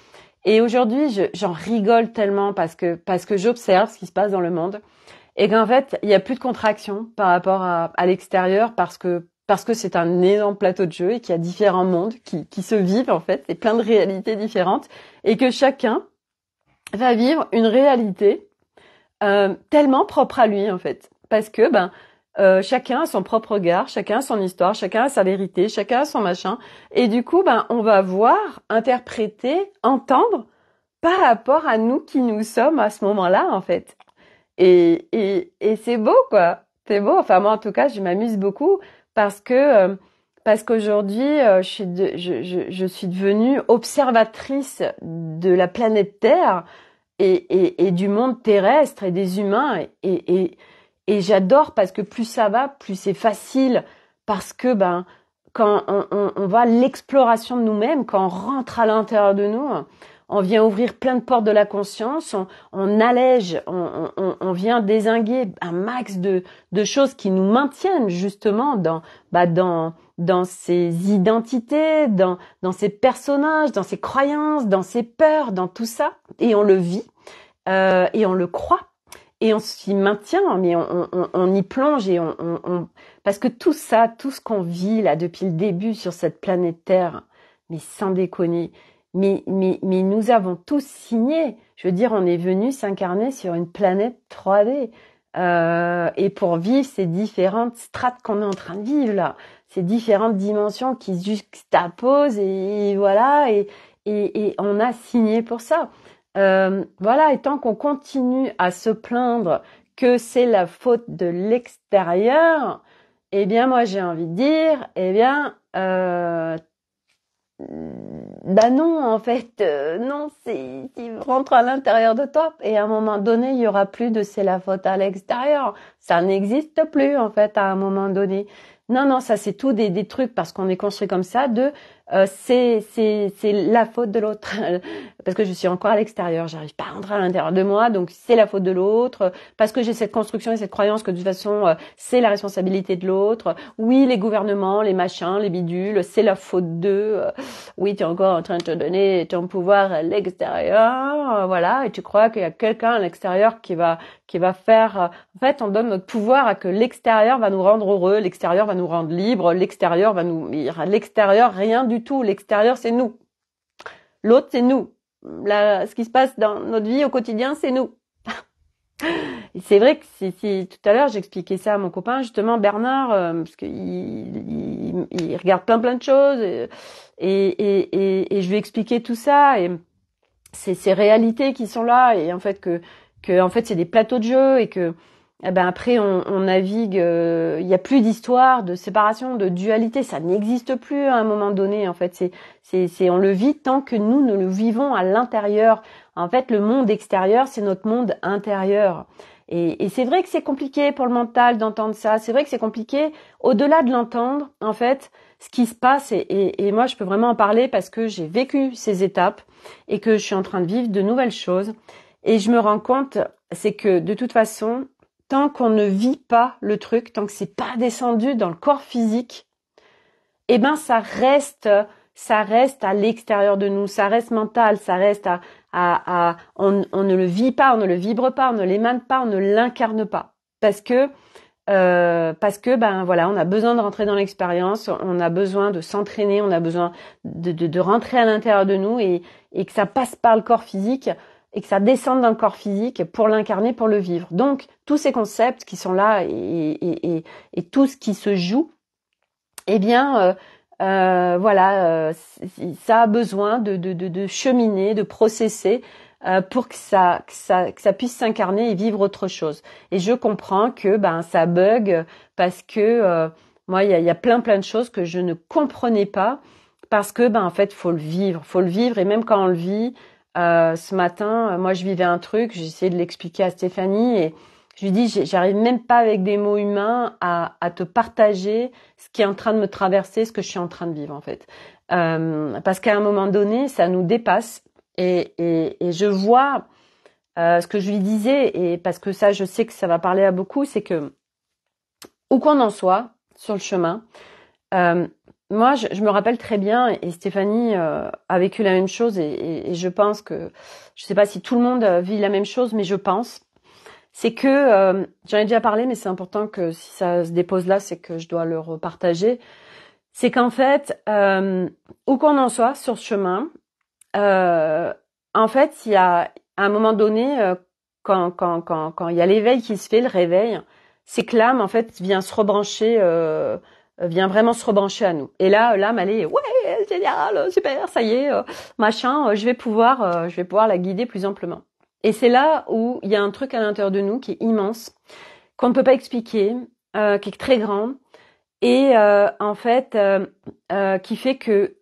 A: Et aujourd'hui j'en rigole tellement parce que j'observe ce qui se passe dans le monde et qu'en fait il y a plus de contraction par rapport à l'extérieur parce que c'est un énorme plateau de jeu et qu'il y a différents mondes qui se vivent en fait, et plein de réalités différentes, et que chacun va vivre une réalité tellement propre à lui en fait, parce que chacun a son propre regard, chacun a son histoire, chacun a sa vérité, chacun a son machin, et du coup on va voir, interpréter, entendre par rapport à nous qui nous sommes à ce moment-là en fait, et c'est beau quoi, c'est beau. Enfin moi en tout cas je m'amuse beaucoup parce qu'aujourd'hui je suis devenue observatrice de la planète Terre et du monde terrestre et des humains et j'adore parce que plus ça va, plus c'est facile parce que quand on va à l'exploration de nous-mêmes, quand on rentre à l'intérieur de nous, on vient ouvrir plein de portes de la conscience, on allège, on vient dézinguer un max de choses qui nous maintiennent justement dans ces identités, dans ces personnages, dans ces croyances, dans ces peurs, dans tout ça, et on le vit et on le croit. Et on s'y maintient, mais on y plonge et parce que tout ça, tout ce qu'on vit là depuis le début sur cette planète Terre, mais sans déconner, mais nous avons tous signé. Je veux dire, on est venu s'incarner sur une planète 3D et pour vivre ces différentes strates qu'on est en train de vivre là, ces différentes dimensions qui se juxtaposent et voilà et on a signé pour ça. Voilà, et tant qu'on continue à se plaindre que c'est la faute de l'extérieur, eh bien moi j'ai envie de dire, eh bien bah non, en fait, non, il rentre à l'intérieur de toi et à un moment donné, il y aura plus de c'est la faute à l'extérieur. Ça n'existe plus, en fait, à un moment donné. Non, non, ça c'est tout des trucs parce qu'on est construit comme ça de c'est la faute de l'autre parce que je suis encore à l'extérieur, j'arrive pas à rentrer à l'intérieur de moi, donc c'est la faute de l'autre parce que j'ai cette construction et cette croyance que de toute façon c'est la responsabilité de l'autre. Oui, les gouvernements, les machins, les bidules, c'est la faute d'eux. Oui, tu es encore en train de te donner ton pouvoir à l'extérieur, voilà, et tu crois qu'il y a quelqu'un à l'extérieur qui va faire. En fait, on donne notre pouvoir à que l'extérieur va nous rendre heureux, l'extérieur va nous rendre libres, l'extérieur va nous, l'extérieur rien du tout, l'extérieur c'est nous, l'autre c'est nous. Là, ce qui se passe dans notre vie au quotidien, c'est nous. Et c'est vrai que si tout à l'heure j'expliquais ça à mon copain justement Bernard parce qu'il il regarde plein de choses et je lui ai expliqué tout ça et ces réalités qui sont là et en fait que en fait c'est des plateaux de jeu et que eh ben après on navigue, il y a plus d'histoire de séparation, de dualité, ça n'existe plus à un moment donné en fait, c'est on le vit tant que nous ne le vivons à l'intérieur. En fait, le monde extérieur, c'est notre monde intérieur. Et c'est vrai que c'est compliqué pour le mental d'entendre ça. C'est vrai que c'est compliqué au-delà de l'entendre, en fait, ce qui se passe. Et moi, je peux vraiment en parler parce que j'ai vécu ces étapes et que je suis en train de vivre de nouvelles choses. Et je me rends compte, c'est que de toute façon, tant qu'on ne vit pas le truc, tant que c'est pas descendu dans le corps physique, eh ben ça reste à l'extérieur de nous, ça reste mental, ça reste on ne le vit pas, on ne le vibre pas, on ne l'émane pas, on ne l'incarne pas. Parce que ben voilà, on a besoin de rentrer dans l'expérience, on a besoin de s'entraîner, on a besoin de rentrer à l'intérieur de nous et que ça passe par le corps physique et que ça descende dans le corps physique pour l'incarner, pour le vivre. Donc tous ces concepts qui sont là et tout ce qui se joue, eh bien voilà, ça a besoin de cheminer, de processer pour que ça puisse s'incarner et vivre autre chose. Et je comprends que ben ça bug parce que moi il y a plein de choses que je ne comprenais pas parce que ben en fait faut le vivre et même quand on le vit. Ce matin, moi je vivais un truc, j'ai essayé de l'expliquer à Stéphanie et je lui dis, j'arrive même pas avec des mots humains à te partager ce qui est en train de me traverser, ce que je suis en train de vivre en fait. Parce qu'à un moment donné, ça nous dépasse et je vois ce que je lui disais et parce que ça, je sais que ça va parler à beaucoup, c'est que où qu'on en soit sur le chemin, moi, je me rappelle très bien et Stéphanie a vécu la même chose et je pense que je sais pas si tout le monde vit la même chose, mais je pense. C'est que, j'en ai déjà parlé, mais c'est important que si ça se dépose là, c'est que je dois le repartager. C'est qu'en fait, où qu'on en soit sur ce chemin, en fait, il y a à un moment donné, quand il y a l'éveil qui se fait, le réveil, c'est que l'âme, en fait, vient se rebrancher, vient vraiment se rebrancher à nous. Et là, l'âme, elle est, ouais, génial, super, ça y est, machin, je vais pouvoir la guider plus amplement. Et c'est là où il y a un truc à l'intérieur de nous qui est immense, qu'on ne peut pas expliquer, qui est très grand, et en fait, qui fait que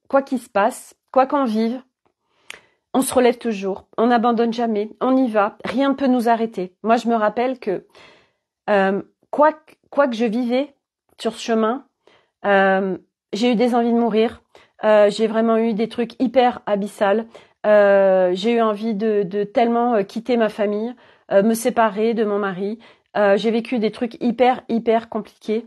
A: quoi qu'il se passe, quoi qu'on vive, on se relève toujours, on n'abandonne jamais, on y va, rien ne peut nous arrêter. Moi, je me rappelle que quoi que je vivais sur ce chemin, j'ai eu des envies de mourir, j'ai vraiment eu des trucs hyper abyssales. J'ai eu envie de tellement quitter ma famille, me séparer de mon mari. J'ai vécu des trucs hyper compliqués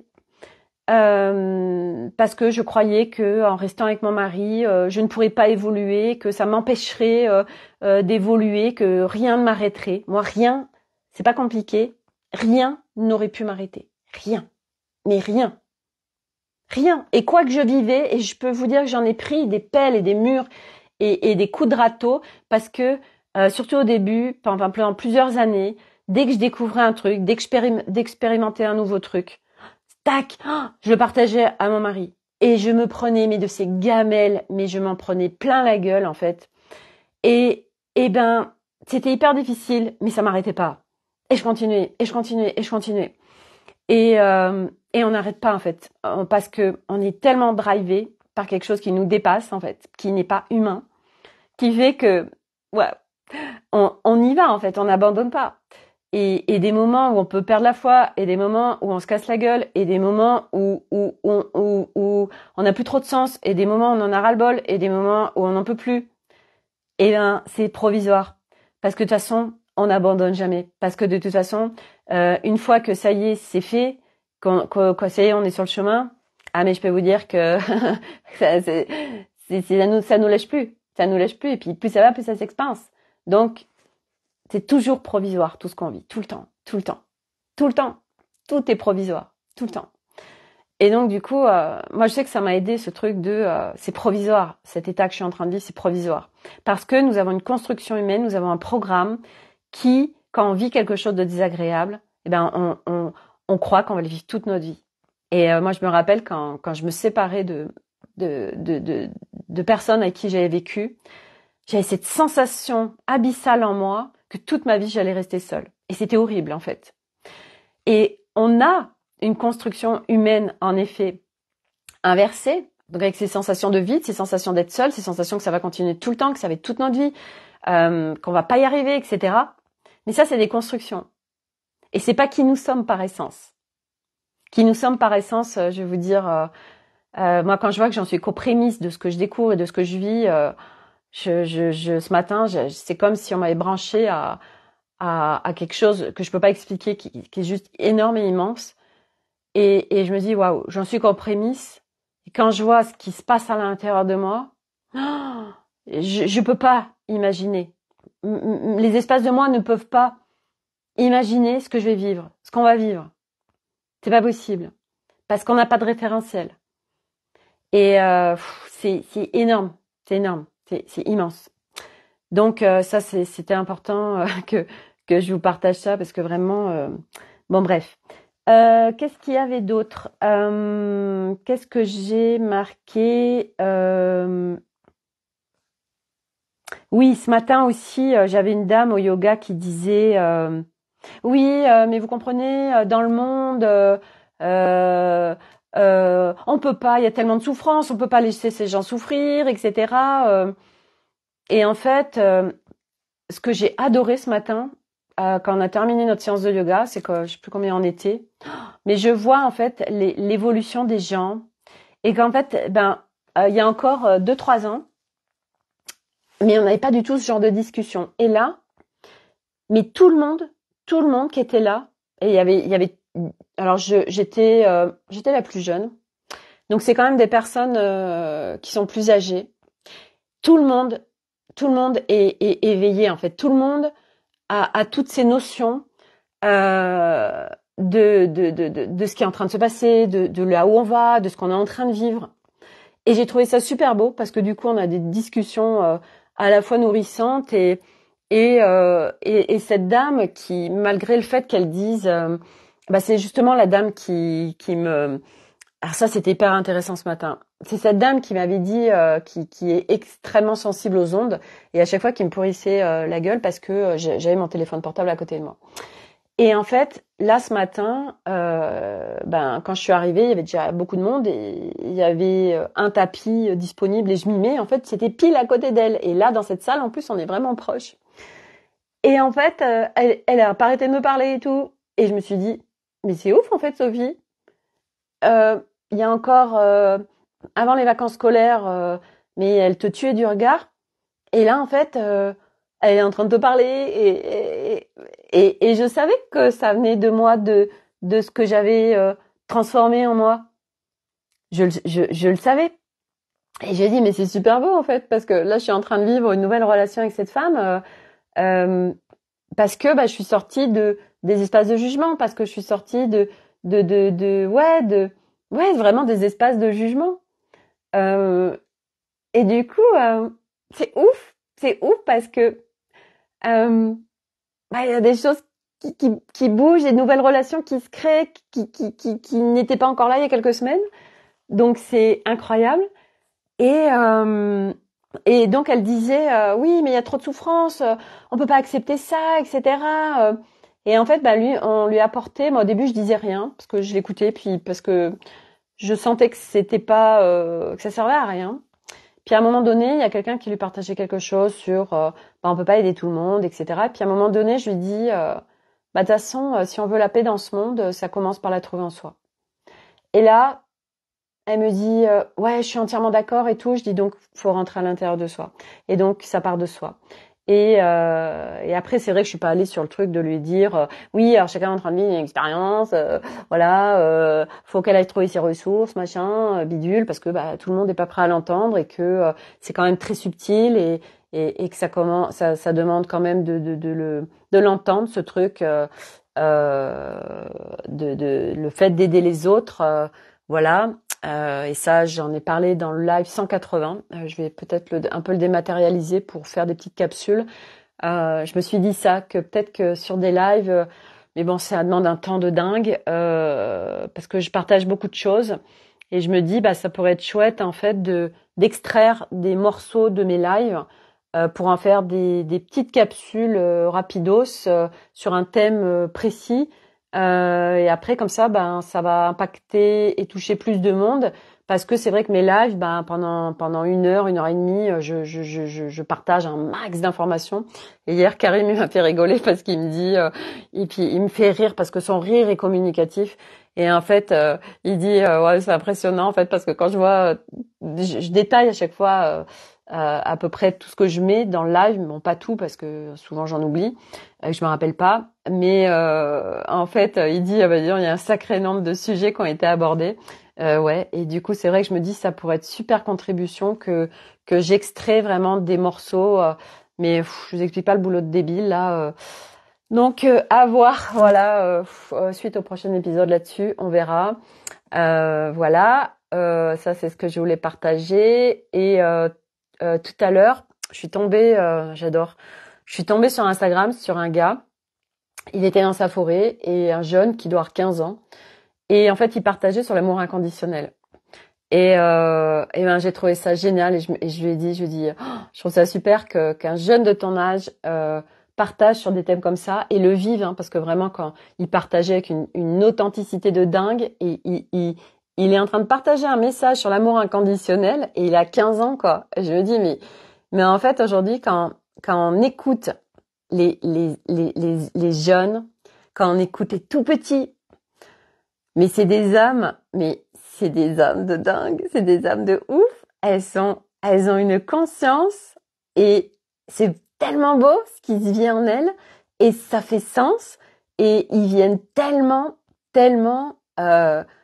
A: parce que je croyais que en restant avec mon mari, je ne pourrais pas évoluer, que ça m'empêcherait d'évoluer, que rien ne m'arrêterait. Moi, rien, c'est pas compliqué, rien n'aurait pu m'arrêter. Rien, mais rien. Rien. Et quoi que je vivais, et je peux vous dire que j'en ai pris des pelles et des murs et des coups de râteau parce que surtout au début, pendant plusieurs années, dès que je découvrais un truc, dès que d'expérimenter un nouveau truc, tac, je le partageais à mon mari. Et je me prenais mais de ces gamelles, mais je m'en prenais plein la gueule en fait. Et ben c'était hyper difficile, mais ça m'arrêtait pas. Et je continuais, et je continuais, et je continuais. Et on n'arrête pas en fait, parce que on est tellement drivé par quelque chose qui nous dépasse en fait, qui n'est pas humain, qui fait que ouais, on y va en fait, on n'abandonne pas. Et des moments où on peut perdre la foi, et des moments où on se casse la gueule, et des moments où on n'a plus trop de sens, et des moments où on en a ras-le-bol, et des moments où on n'en peut plus. Et ben c'est provisoire, parce que de toute façon on n'abandonne jamais, parce que de toute façon une fois que ça y est c'est fait, quand ça y est on est sur le chemin, ah mais je peux vous dire que ça nous lâche plus, ça nous lâche plus, et puis plus ça va plus ça s'expanse. Donc c'est toujours provisoire tout ce qu'on vit, tout le temps, tout le temps, tout le temps, tout est provisoire, tout le temps. Et donc du coup, moi je sais que ça m'a aidé ce truc de c'est provisoire, cet état que je suis en train de vivre, c'est provisoire. Parce que nous avons une construction humaine, nous avons un programme qui, quand on vit quelque chose de désagréable, eh ben on croit qu'on va le vivre toute notre vie. Et moi je me rappelle quand je me séparais de personnes avec qui j'avais vécu, j'avais cette sensation abyssale en moi que toute ma vie j'allais rester seule. Et c'était horrible en fait. Et on a une construction humaine, en effet, inversée, donc avec ces sensations de vide, ces sensations d'être seul, ces sensations que ça va continuer tout le temps, que ça va être toute notre vie, qu'on va pas y arriver, etc. Mais ça, c'est des constructions. Et c'est pas qui nous sommes par essence. Qui nous sommes par essence, je vais vous dire, moi, quand je vois que j'en suis qu'aux prémices de ce que je découvre et de ce que je vis, ce matin, c'est comme si on m'avait branché à quelque chose que je peux pas expliquer, qui est juste énorme et immense. Et je me dis, waouh, j'en suis qu'en prémisse. Et quand je vois ce qui se passe à l'intérieur de moi, je peux pas imaginer. Les espaces de moi ne peuvent pas imaginer ce que je vais vivre, ce qu'on va vivre. C'est pas possible. Parce qu'on n'a pas de référentiel. Et c'est énorme. C'est énorme. C'est immense. Donc ça, c'était important que je vous partage ça parce que vraiment... bon, bref. Qu'est-ce qu'il y avait d'autre? Qu'est-ce que j'ai marqué? Oui, ce matin aussi, j'avais une dame au yoga qui disait oui, mais vous comprenez, dans le monde, on peut pas, il y a tellement de souffrance, on peut pas laisser ces gens souffrir, etc. Et en fait, ce que j'ai adoré ce matin, quand on a terminé notre séance de yoga, c'est que je sais plus combien on était, mais je vois en fait l'évolution des gens et qu'en fait, il y a encore 2-3 ans, mais on n'avait pas du tout ce genre de discussion. Et là, mais tout le monde qui était là, et il y avait, alors j'étais la plus jeune, donc c'est quand même des personnes qui sont plus âgées. Tout le monde est éveillé en fait. Tout le monde a toutes ces notions de ce qui est en train de se passer, de là où on va, de ce qu'on est en train de vivre. Et j'ai trouvé ça super beau parce que du coup on a des discussions à la fois nourrissantes et cette dame qui, malgré le fait qu'elle dise, c'est justement la dame qui me... Alors ça, c'était hyper intéressant ce matin. C'est cette dame qui m'avait dit, qui est extrêmement sensible aux ondes, et à chaque fois qui me pourrissait la gueule parce que j'avais mon téléphone portable à côté de moi. Et en fait, là ce matin, quand je suis arrivée, il y avait déjà beaucoup de monde et il y avait un tapis disponible et je m'y mets. En fait, c'était pile à côté d'elle. Et là, dans cette salle, en plus, on est vraiment proche. Et en fait, elle a pas arrêté de me parler et tout. Et je me suis dit, mais c'est ouf en fait, Sophie. Il y a encore avant les vacances scolaires, mais elle te tuait du regard. Et là, en fait, elle est en train de te parler et je savais que ça venait de moi, de ce que j'avais transformé en moi. Je le savais. Et j'ai dit, mais c'est super beau en fait, parce que là, je suis en train de vivre une nouvelle relation avec cette femme, parce que je suis sortie des espaces de jugement, parce que je suis sortie vraiment des espaces de jugement. Et du coup, c'est ouf parce que il y a des choses qui bougent, des nouvelles relations qui se créent, qui n'étaient pas encore là il y a quelques semaines. Donc c'est incroyable. Et et donc elle disait oui mais il y a trop de souffrance, on peut pas accepter ça, etc. Et en fait lui on lui apportait. Moi au début je disais rien parce que je l'écoutais puis parce que je sentais que c'était pas que ça servait à rien. Puis à un moment donné il y a quelqu'un qui lui partageait quelque chose sur on peut pas aider tout le monde, etc. Puis à un moment donné je lui dis de toute façon si on veut la paix dans ce monde ça commence par la trouver en soi. Et là elle me dit ouais, je suis entièrement d'accord et tout. Je dis donc faut rentrer à l'intérieur de soi. Et donc ça part de soi. Et après c'est vrai que je suis pas allée sur le truc de lui dire oui alors chacun est en train de vivre une expérience, faut qu'elle aille trouver ses ressources machin bidule parce que tout le monde n'est pas prêt à l'entendre et que c'est quand même très subtil et que ça demande quand même de l'entendre ce truc le fait d'aider les autres voilà. Et ça, j'en ai parlé dans le live 180. Je vais peut-être un peu le dématérialiser pour faire des petites capsules. Je me suis dit ça, que peut-être que sur des lives, mais bon, ça demande un temps de dingue, parce que je partage beaucoup de choses. Et je me dis, ça pourrait être chouette, en fait, d'extraire des morceaux de mes lives, pour en faire des petites capsules, rapidos, sur un thème précis. Et après, comme ça va impacter et toucher plus de monde. Parce que c'est vrai que mes lives, pendant 1 heure et demie, je partage un max d'informations. Et hier, Karim il m'a fait rigoler parce qu'il me dit, et puis il me fait rire parce que son rire est communicatif. Et en fait, il dit, ouais, c'est impressionnant en fait parce que quand je vois, je détaille à chaque fois à peu près tout ce que je mets dans le live, bon pas tout parce que souvent j'en oublie, je me rappelle pas. Mais en fait, il dit, dis donc, il y a un sacré nombre de sujets qui ont été abordés. Ouais, et du coup, c'est vrai que je me dis ça pourrait être super contribution que j'extrais vraiment des morceaux, mais je vous explique pas le boulot de débile là. Donc à voir, voilà, suite au prochain épisode là-dessus, on verra. Voilà, ça c'est ce que je voulais partager. Et tout à l'heure, je suis tombée, j'adore, je suis tombée sur Instagram sur un gars. Il était dans sa forêt et un jeune qui doit avoir 15 ans. Et en fait, il partageait sur l'amour inconditionnel. Et j'ai trouvé ça génial et je lui ai dit, je trouve ça super qu'un jeune de ton âge partage sur des thèmes comme ça et le vive, hein, parce que vraiment quand il partageait avec une authenticité de dingue et il est en train de partager un message sur l'amour inconditionnel et il a 15 ans quoi. Et je me dis mais en fait aujourd'hui quand on écoute les jeunes, quand on écoute les tout petits, mais c'est des âmes de dingue, c'est des âmes de ouf. Elles ont une conscience et c'est tellement beau ce qui se vit en elles et ça fait sens et ils viennent tellement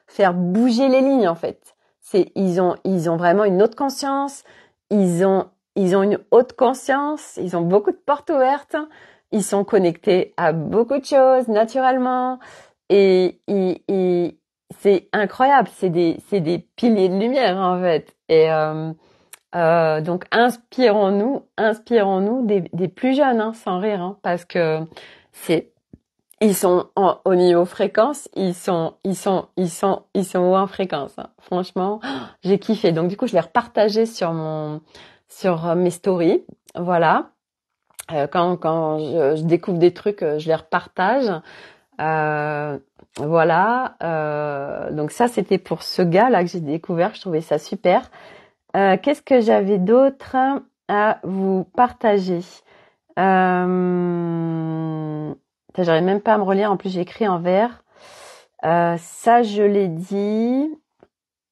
A: faire bouger les lignes en fait. Ils ont vraiment une autre conscience, ils ont une haute conscience, ils ont beaucoup de portes ouvertes, ils sont connectés à beaucoup de choses naturellement. Et c'est incroyable, c'est des piliers de lumière en fait. Et donc inspirons-nous des plus jeunes, hein, sans rire, hein, parce que ils sont au niveau fréquence, ils sont hauts en fréquence. Hein. Franchement, j'ai kiffé. Donc du coup, je l'ai repartagé sur mes stories, voilà. Quand je découvre des trucs, je les repartage. Voilà. Donc ça, c'était pour ce gars-là que j'ai découvert. Je trouvais ça super. Qu'est-ce que j'avais d'autre à vous partager? J'arrive même pas à me relire. En plus, j'ai écrit en vert. Ça, je l'ai dit.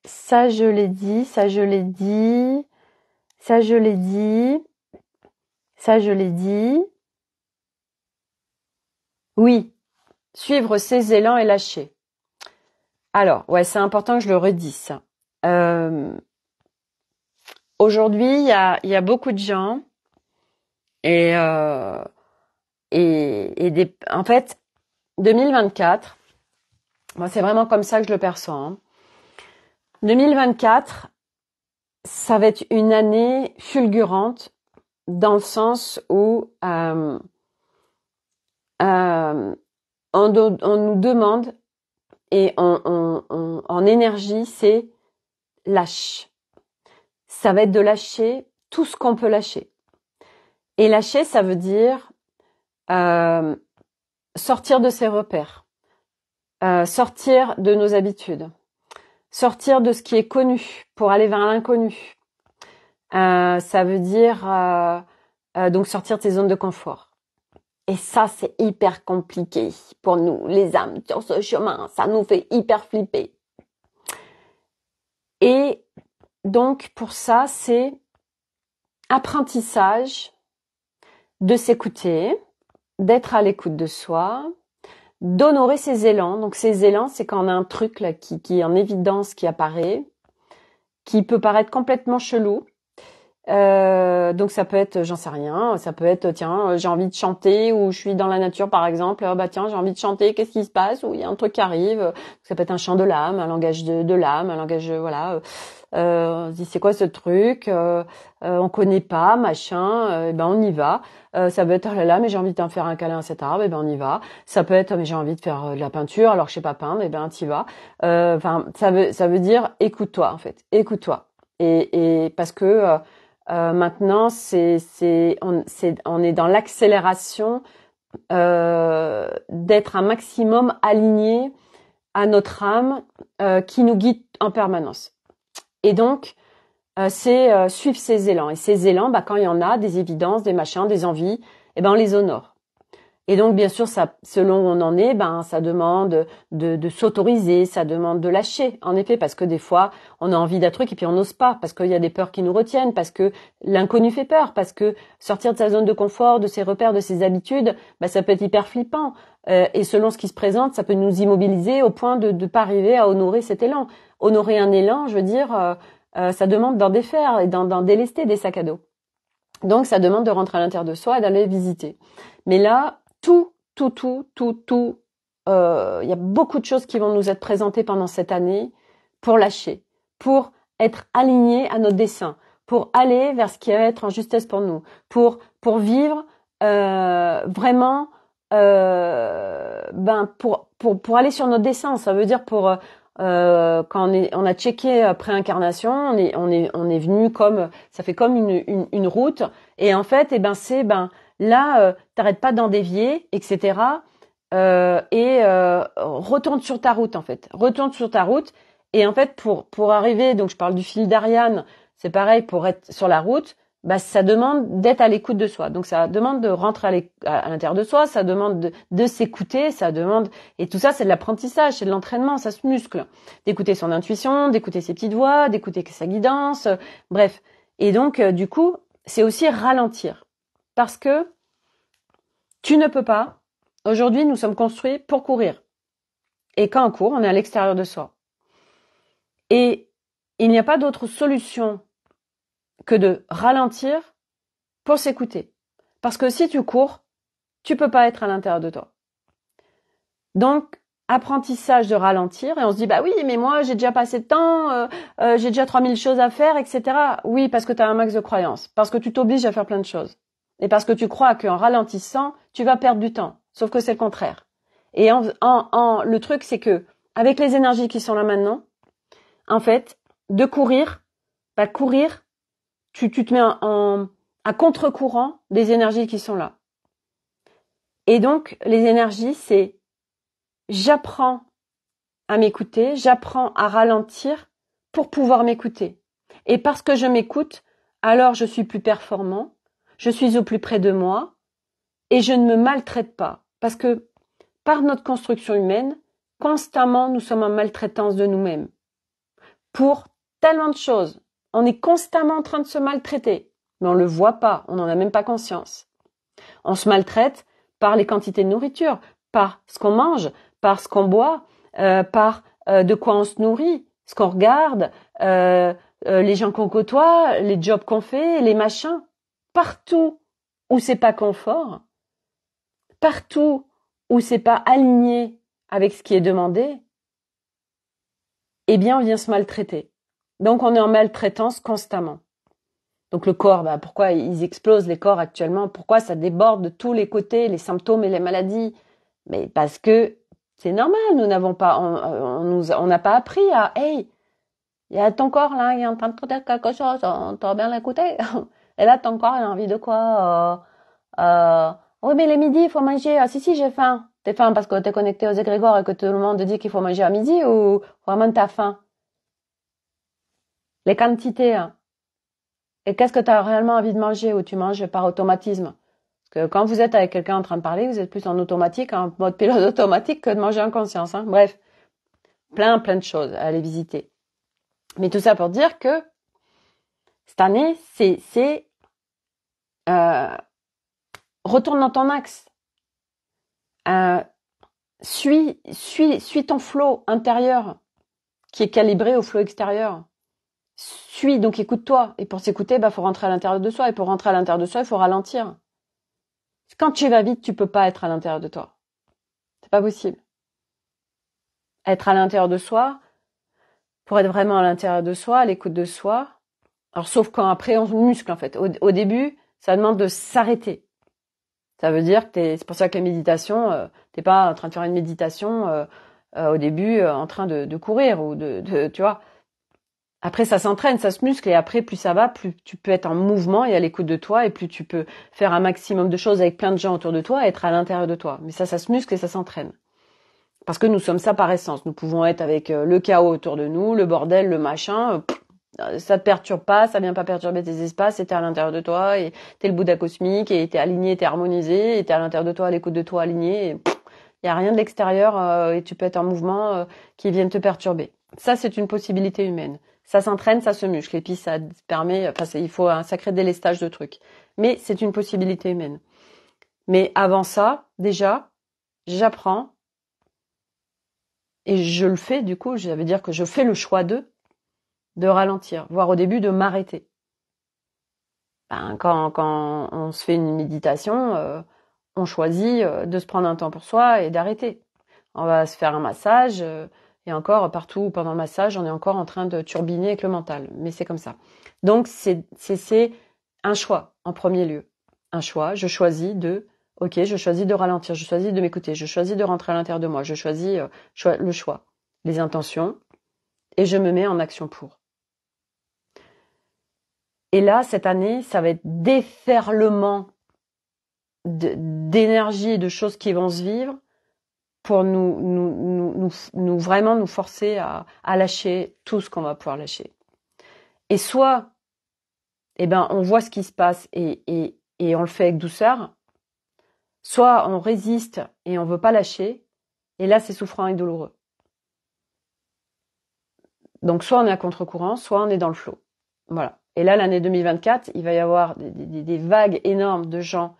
A: Ça, je l'ai dit. Ça, je l'ai dit. Ça, je l'ai dit. Ça, je l'ai dit. Oui. Suivre ses élans et lâcher. Alors, ouais, c'est important que je le redise, ça. Aujourd'hui, il y a beaucoup de gens en fait, 2024, moi, c'est vraiment comme ça que je le perçois. Hein. 2024, ça va être une année fulgurante dans le sens où on nous demande et en énergie, c'est lâche. Ça va être de lâcher tout ce qu'on peut lâcher. Et lâcher, ça veut dire sortir de ses repères, sortir de nos habitudes, sortir de ce qui est connu pour aller vers l'inconnu. Ça veut dire donc sortir de ses zones de confort. Et ça, c'est hyper compliqué pour nous, les âmes, sur ce chemin. Ça nous fait hyper flipper. Et donc, pour ça, c'est apprentissage de s'écouter, d'être à l'écoute de soi, d'honorer ses élans. Donc, ces élans, c'est quand on a un truc là qui est en évidence, qui apparaît, qui peut paraître complètement chelou. Donc ça peut être, j'en sais rien, ça peut être, tiens, j'ai envie de chanter, ou je suis dans la nature par exemple, tiens, j'ai envie de chanter, qu'est-ce qui se passe, ou il y a un truc qui arrive, ça peut être un chant de l'âme, un langage de l'âme, un langage, voilà, on se dit c'est quoi ce truc, on connaît pas, machin, et ben on y va. Ça peut être, oh là là, mais j'ai envie de faire un câlin à cet arbre, et ben on y va. Ça peut être, mais j'ai envie de faire de la peinture, alors je sais pas peindre, et ben t'y vas. Enfin, ça veut dire écoute-toi en fait, écoute-toi, et parce que maintenant, on est dans l'accélération d'être un maximum aligné à notre âme qui nous guide en permanence. Et donc, c'est suivre ces élans. Et ces élans, quand il y en a, des évidences, des machins, des envies, on les honore. Et donc, bien sûr, ça, selon où on en est, ça demande de s'autoriser, ça demande de lâcher, en effet, parce que des fois, on a envie d'un truc et puis on n'ose pas, parce qu'il y a des peurs qui nous retiennent, parce que l'inconnu fait peur, parce que sortir de sa zone de confort, de ses repères, de ses habitudes, ça peut être hyper flippant. Et selon ce qui se présente, ça peut nous immobiliser au point de ne pas arriver à honorer cet élan. Honorer un élan, je veux dire, ça demande d'en défaire et d'en délester des sacs à dos. Donc, ça demande de rentrer à l'intérieur de soi et d'aller visiter. Mais là, tout. Il y a beaucoup de choses qui vont nous être présentées pendant cette année pour lâcher, pour être alignés à notre dessein, pour aller vers ce qui va être en justesse pour nous, pour vivre vraiment, pour aller sur notre dessein. Ça veut dire pour quand on a checké préincarnation, on est venu comme ça fait comme une route, et en fait c'est là, t'arrêtes pas d'en dévier, etc. Retourne sur ta route, en fait. Retourne sur ta route. Et en fait, pour arriver, donc je parle du fil d'Ariane, c'est pareil, pour être sur la route, ça demande d'être à l'écoute de soi. Donc ça demande de rentrer à l'intérieur de soi, ça demande de s'écouter, ça demande... Et tout ça, c'est de l'apprentissage, c'est de l'entraînement, ça se muscle. D'écouter son intuition, d'écouter ses petites voix, d'écouter sa guidance, bref. Et donc, du coup, c'est aussi ralentir. Parce que tu ne peux pas. Aujourd'hui, nous sommes construits pour courir. Et quand on court, on est à l'extérieur de soi. Et il n'y a pas d'autre solution que de ralentir pour s'écouter. Parce que si tu cours, tu peux pas être à l'intérieur de toi. Donc, apprentissage de ralentir, et on se dit, oui, mais moi, j'ai déjà passé de temps, j'ai déjà 3000 choses à faire, etc. Oui, parce que tu as un max de croyances. Parce que tu t'obliges à faire plein de choses. Et parce que tu crois qu'en ralentissant, tu vas perdre du temps. Sauf que c'est le contraire. Et le truc, c'est que, avec les énergies qui sont là maintenant, en fait, de courir, tu te mets à contre-courant des énergies qui sont là. Et donc, les énergies, c'est j'apprends à m'écouter, j'apprends à ralentir pour pouvoir m'écouter. Et parce que je m'écoute, alors je suis plus performant, je suis au plus près de moi, et je ne me maltraite pas. Parce que par notre construction humaine, constamment, nous sommes en maltraitance de nous-mêmes. Pour tellement de choses. On est constamment en train de se maltraiter. Mais on ne le voit pas, on n'en a même pas conscience. On se maltraite par les quantités de nourriture, par ce qu'on mange, par ce qu'on boit, par de quoi on se nourrit, ce qu'on regarde, les gens qu'on côtoie, les jobs qu'on fait, les machins. Partout où c'est pas confort, partout où c'est pas aligné avec ce qui est demandé, on vient se maltraiter. Donc on est en maltraitance constamment. Donc le corps, pourquoi ils explosent les corps actuellement? Pourquoi ça déborde de tous les côtés, les symptômes et les maladies? Mais parce que c'est normal, nous n'avons pas, on n'a pas appris à, Il y a ton corps là, il est en train de te dire quelque chose, on doit bien l'écouter. Et là, ton corps, il a envie de quoi? Oui, mais les midis, il faut manger. Ah, si, j'ai faim. T'es faim parce que t'es connecté aux égrégores et que tout le monde te dit qu'il faut manger à midi ou vraiment t'as faim? Les quantités, hein. Et qu'est-ce que tu as réellement envie de manger ou tu manges par automatisme? Parce que quand vous êtes avec quelqu'un en train de parler, vous êtes plus en automatique, en mode pilote automatique que de manger en conscience, hein. Bref, plein de choses à aller visiter. Mais tout ça pour dire que cette année, c'est retourne dans ton axe. Suis ton flow intérieur qui est calibré au flow extérieur. Donc écoute-toi. Et pour s'écouter, faut rentrer à l'intérieur de soi. Et pour rentrer à l'intérieur de soi, il faut ralentir. Quand tu vas vite, tu peux pas être à l'intérieur de toi. C'est pas possible. Être à l'intérieur de soi, pour être vraiment à l'intérieur de soi, à l'écoute de soi. Alors sauf quand après on muscle en fait. Au début, ça demande de s'arrêter. Ça veut dire que c'est pour ça que la méditation, t'es pas en train de faire une méditation au début en train de courir ou tu vois. Après, ça s'entraîne, ça se muscle et après, plus ça va, plus tu peux être en mouvement et à l'écoute de toi et plus tu peux faire un maximum de choses avec plein de gens autour de toi et être à l'intérieur de toi. Mais ça se muscle et ça s'entraîne. Parce que nous sommes ça par essence. Nous pouvons être avec le chaos autour de nous, le bordel, le machin. Ça te perturbe pas, ça vient pas perturber tes espaces et t'es à l'intérieur de toi et t'es le Bouddha cosmique et t'es aligné, t'es harmonisé et t'es à l'intérieur de toi, à l'écoute de toi, aligné et y a rien de l'extérieur et tu peux être en mouvement qui vienne te perturber. Ça, c'est une possibilité humaine. Ça s'entraîne, ça se muscle et puis ça permet, il faut un sacré délestage de trucs. Mais c'est une possibilité humaine. Mais avant ça, déjà, j'apprends et je le fais du coup, ça veut dire que je fais le choix de ralentir, voire au début de m'arrêter. Quand on se fait une méditation, on choisit de se prendre un temps pour soi et d'arrêter. On va se faire un massage et encore partout pendant le massage, on est encore en train de turbiner avec le mental. Mais c'est comme ça. Donc c'est un choix en premier lieu. Un choix. Je choisis de ralentir. Je choisis de m'écouter. Je choisis de rentrer à l'intérieur de moi. Je choisis le choix, les intentions et je me mets en action pour. Et là, cette année, ça va être déferlement d'énergie et de choses qui vont se vivre pour nous vraiment nous forcer à lâcher tout ce qu'on va pouvoir lâcher. Et soit, on voit ce qui se passe et on le fait avec douceur, soit on résiste et on veut pas lâcher, et là c'est souffrant et douloureux. Donc soit on est à contre-courant, soit on est dans le flot. Voilà. Et là, l'année 2024, il va y avoir des vagues énormes de gens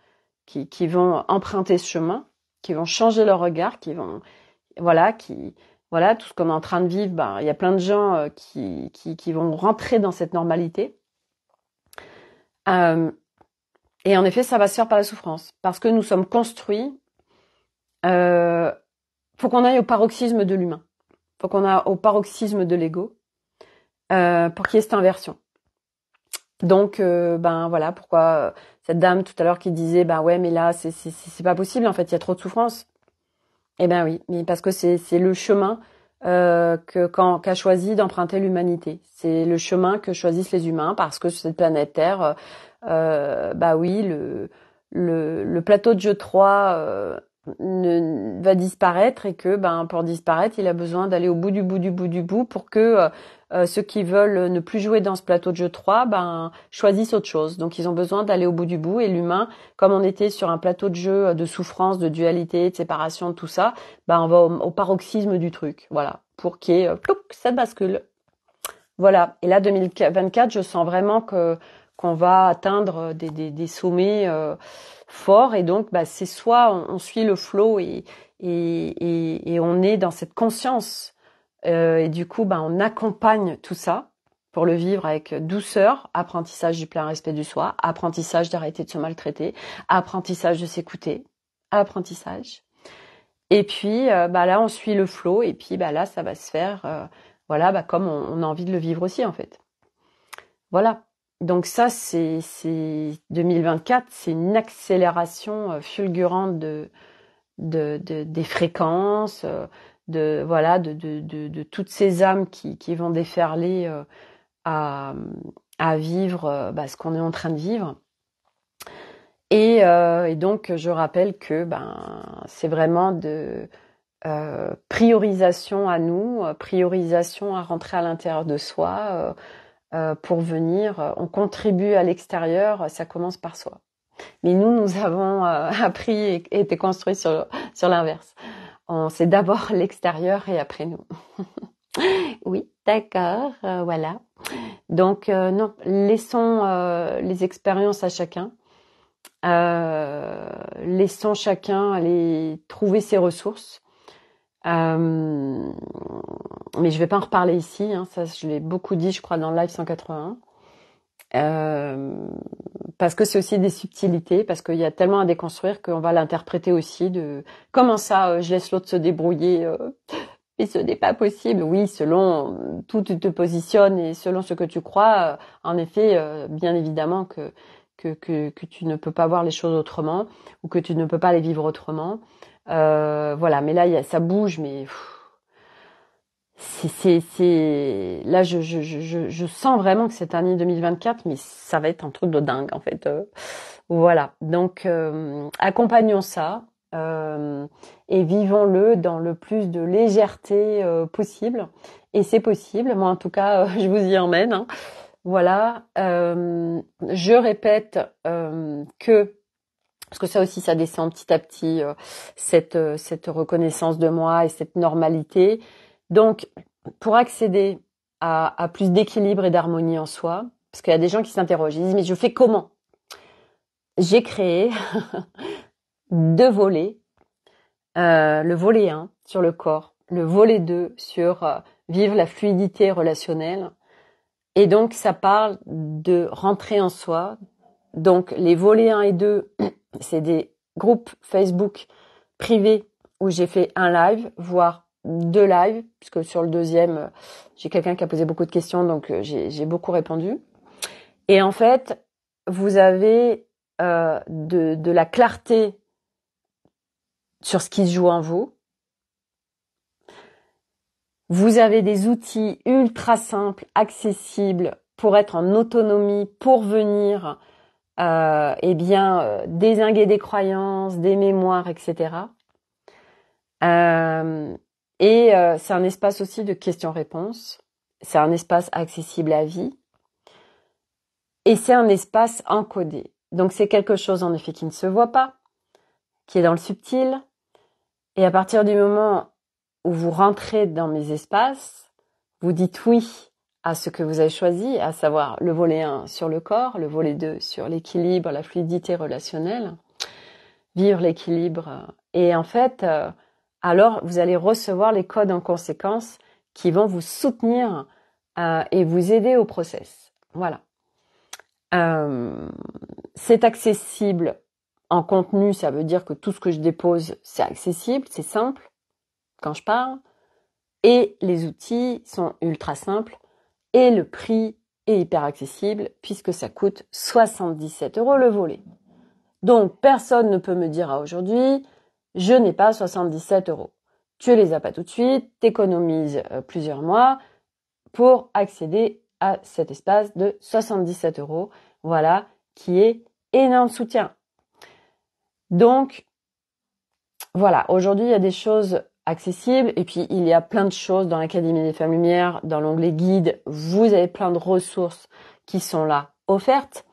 A: qui vont emprunter ce chemin, qui vont changer leur regard, tout ce qu'on est en train de vivre, il y a plein de gens qui vont rentrer dans cette normalité. Et en effet, ça va se faire par la souffrance, parce que nous sommes construits. Faut qu'on aille au paroxysme de l'humain, faut qu'on aille au paroxysme de l'ego, pour qu'il y ait cette inversion. Donc, voilà pourquoi cette dame tout à l'heure qui disait, ouais, mais là, c'est pas possible, en fait, il y a trop de souffrance. Eh ben oui, mais parce que c'est le chemin qu'a choisi d'emprunter l'humanité. C'est le chemin que choisissent les humains parce que sur cette planète Terre, oui, le plateau de jeu 3 va disparaître et que pour disparaître, il a besoin d'aller au bout du bout pour que ceux qui veulent ne plus jouer dans ce plateau de jeu 3 choisissent autre chose. Donc ils ont besoin d'aller au bout du bout et l'humain, comme on était sur un plateau de jeu de souffrance, de dualité, de séparation, de tout ça, on va au paroxysme du truc, voilà, pour qu'il y ait ça bascule. Voilà. Et là 2024, je sens vraiment qu'on va atteindre des sommets forts et donc c'est soit on suit le flow et on est dans cette conscience et du coup on accompagne tout ça pour le vivre avec douceur, apprentissage du plein respect du soi, apprentissage d'arrêter de se maltraiter, apprentissage de s'écouter, apprentissage. Et puis là on suit le flow et puis là ça va se faire comme on a envie de le vivre aussi en fait. Voilà. Donc ça, c'est 2024, c'est une accélération fulgurante des fréquences, de toutes ces âmes qui vont déferler à vivre ce qu'on est en train de vivre. Et donc je rappelle que c'est vraiment de priorisation à nous, priorisation à rentrer à l'intérieur de soi pour venir. On contribue à l'extérieur, ça commence par soi. Mais nous avons appris et été construits sur l'inverse. C'est d'abord l'extérieur et après nous. Oui, d'accord, voilà. Donc non, laissons les expériences à chacun. Laissons chacun aller trouver ses ressources. Mais je vais pas en reparler ici, hein, ça je l'ai beaucoup dit, je crois, dans le live 181. Parce que c'est aussi des subtilités, parce qu'il y a tellement à déconstruire qu'on va l'interpréter aussi de comment ça, je laisse l'autre se débrouiller, et ce n'est pas possible. Oui, selon tout tu te positionnes et selon ce que tu crois, en effet, bien évidemment que tu ne peux pas voir les choses autrement ou que tu ne peux pas les vivre autrement. Voilà, mais là ça bouge, mais c'est là je sens vraiment que cette année 2024, mais ça va être un truc de dingue en fait. Voilà, donc accompagnons ça et vivons-le dans le plus de légèreté possible. Et c'est possible. Moi en tout cas, je vous y emmène. Hein. Voilà, je répète que parce que ça aussi ça descend petit à petit cette reconnaissance de moi et cette normalité. Donc pour accéder à plus d'équilibre et d'harmonie en soi, parce qu'il y a des gens qui s'interrogent, ils disent mais je fais comment? J'ai créé 2 volets, le volet 1 sur le corps, le volet 2 sur vivre la fluidité relationnelle. Et donc, ça parle de rentrer en soi. Donc, les volets 1 et 2, c'est des groupes Facebook privés où j'ai fait un live, voire 2 lives, puisque sur le deuxième, j'ai quelqu'un qui a posé beaucoup de questions, donc j'ai beaucoup répondu. Et en fait, vous avez de la clarté sur ce qui se joue en vous. Vous avez des outils ultra simples, accessibles pour être en autonomie, pour venir dézinguer des croyances, des mémoires, etc. C'est un espace aussi de questions-réponses. C'est un espace accessible à vie. Et c'est un espace encodé. Donc c'est quelque chose en effet qui ne se voit pas, qui est dans le subtil. Et à partir du moment où vous rentrez dans mes espaces, vous dites oui à ce que vous avez choisi, à savoir le volet 1 sur le corps, le volet 2 sur l'équilibre, la fluidité relationnelle, vivre l'équilibre. Et en fait, alors vous allez recevoir les codes en conséquence qui vont vous soutenir et vous aider au process. Voilà. C'est accessible en contenu, ça veut dire que tout ce que je dépose, c'est accessible, c'est simple quand je parle. Et les outils sont ultra simples. Et le prix est hyper accessible puisque ça coûte 77 € le volet. Donc, personne ne peut me dire à aujourd'hui, je n'ai pas 77 €. Tu les as pas tout de suite, t'économises plusieurs mois pour accéder à cet espace de 77 €. Voilà, qui est énorme soutien. Donc, voilà, aujourd'hui, il y a des choses accessibles et puis il y a plein de choses dans l'Académie des Femmes Lumière, dans l'onglet guide, vous avez plein de ressources qui sont là offertes.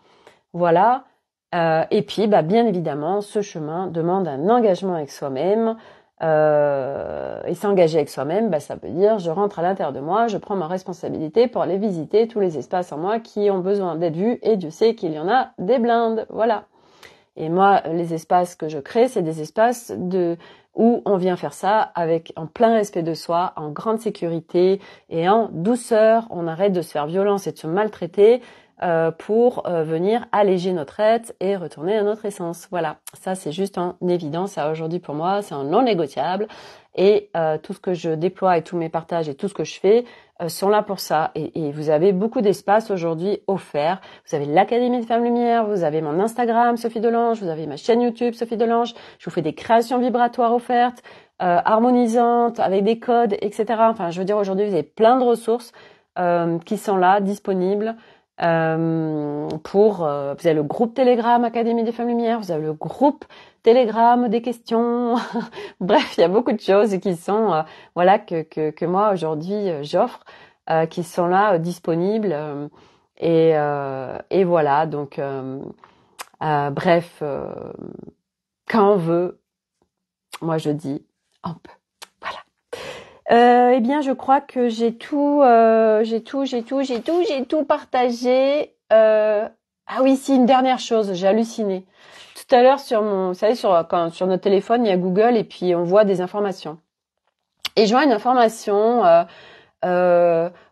A: Voilà. Et puis, bien évidemment, ce chemin demande un engagement avec soi-même. Et s'engager avec soi-même, ça veut dire je rentre à l'intérieur de moi, je prends ma responsabilité pour aller visiter tous les espaces en moi qui ont besoin d'être vus et Dieu sait qu'il y en a des blindes. Voilà. Et moi, les espaces que je crée, c'est des espaces où on vient faire ça en plein respect de soi, en grande sécurité et en douceur. On arrête de se faire violence et de se maltraiter pour venir alléger notre être et retourner à notre essence. Voilà, ça c'est juste en évidence. Ça aujourd'hui pour moi, c'est un non négociable. Et tout ce que je déploie et tous mes partages et tout ce que je fais sont là pour ça. Et vous avez beaucoup d'espace aujourd'hui offert. Vous avez l'Académie des Femmes Lumière, vous avez mon Instagram Sophie Delange, vous avez ma chaîne YouTube Sophie Delange. Je vous fais des créations vibratoires offertes. harmonisantes, avec des codes, etc. Enfin, je veux dire, aujourd'hui, vous avez plein de ressources qui sont là, disponibles. Vous avez le groupe Telegram Académie des Femmes Lumière, vous avez le groupe Telegram des questions. Bref, il y a beaucoup de choses qui sont voilà que moi aujourd'hui j'offre, qui sont là disponibles et voilà donc bref, quand on veut, moi je dis on peut. Eh bien, je crois que j'ai tout partagé. Ah oui, si, une dernière chose, j'ai halluciné. Tout à l'heure vous savez, sur notre téléphone, il y a Google et puis on voit des informations. Et je vois une information,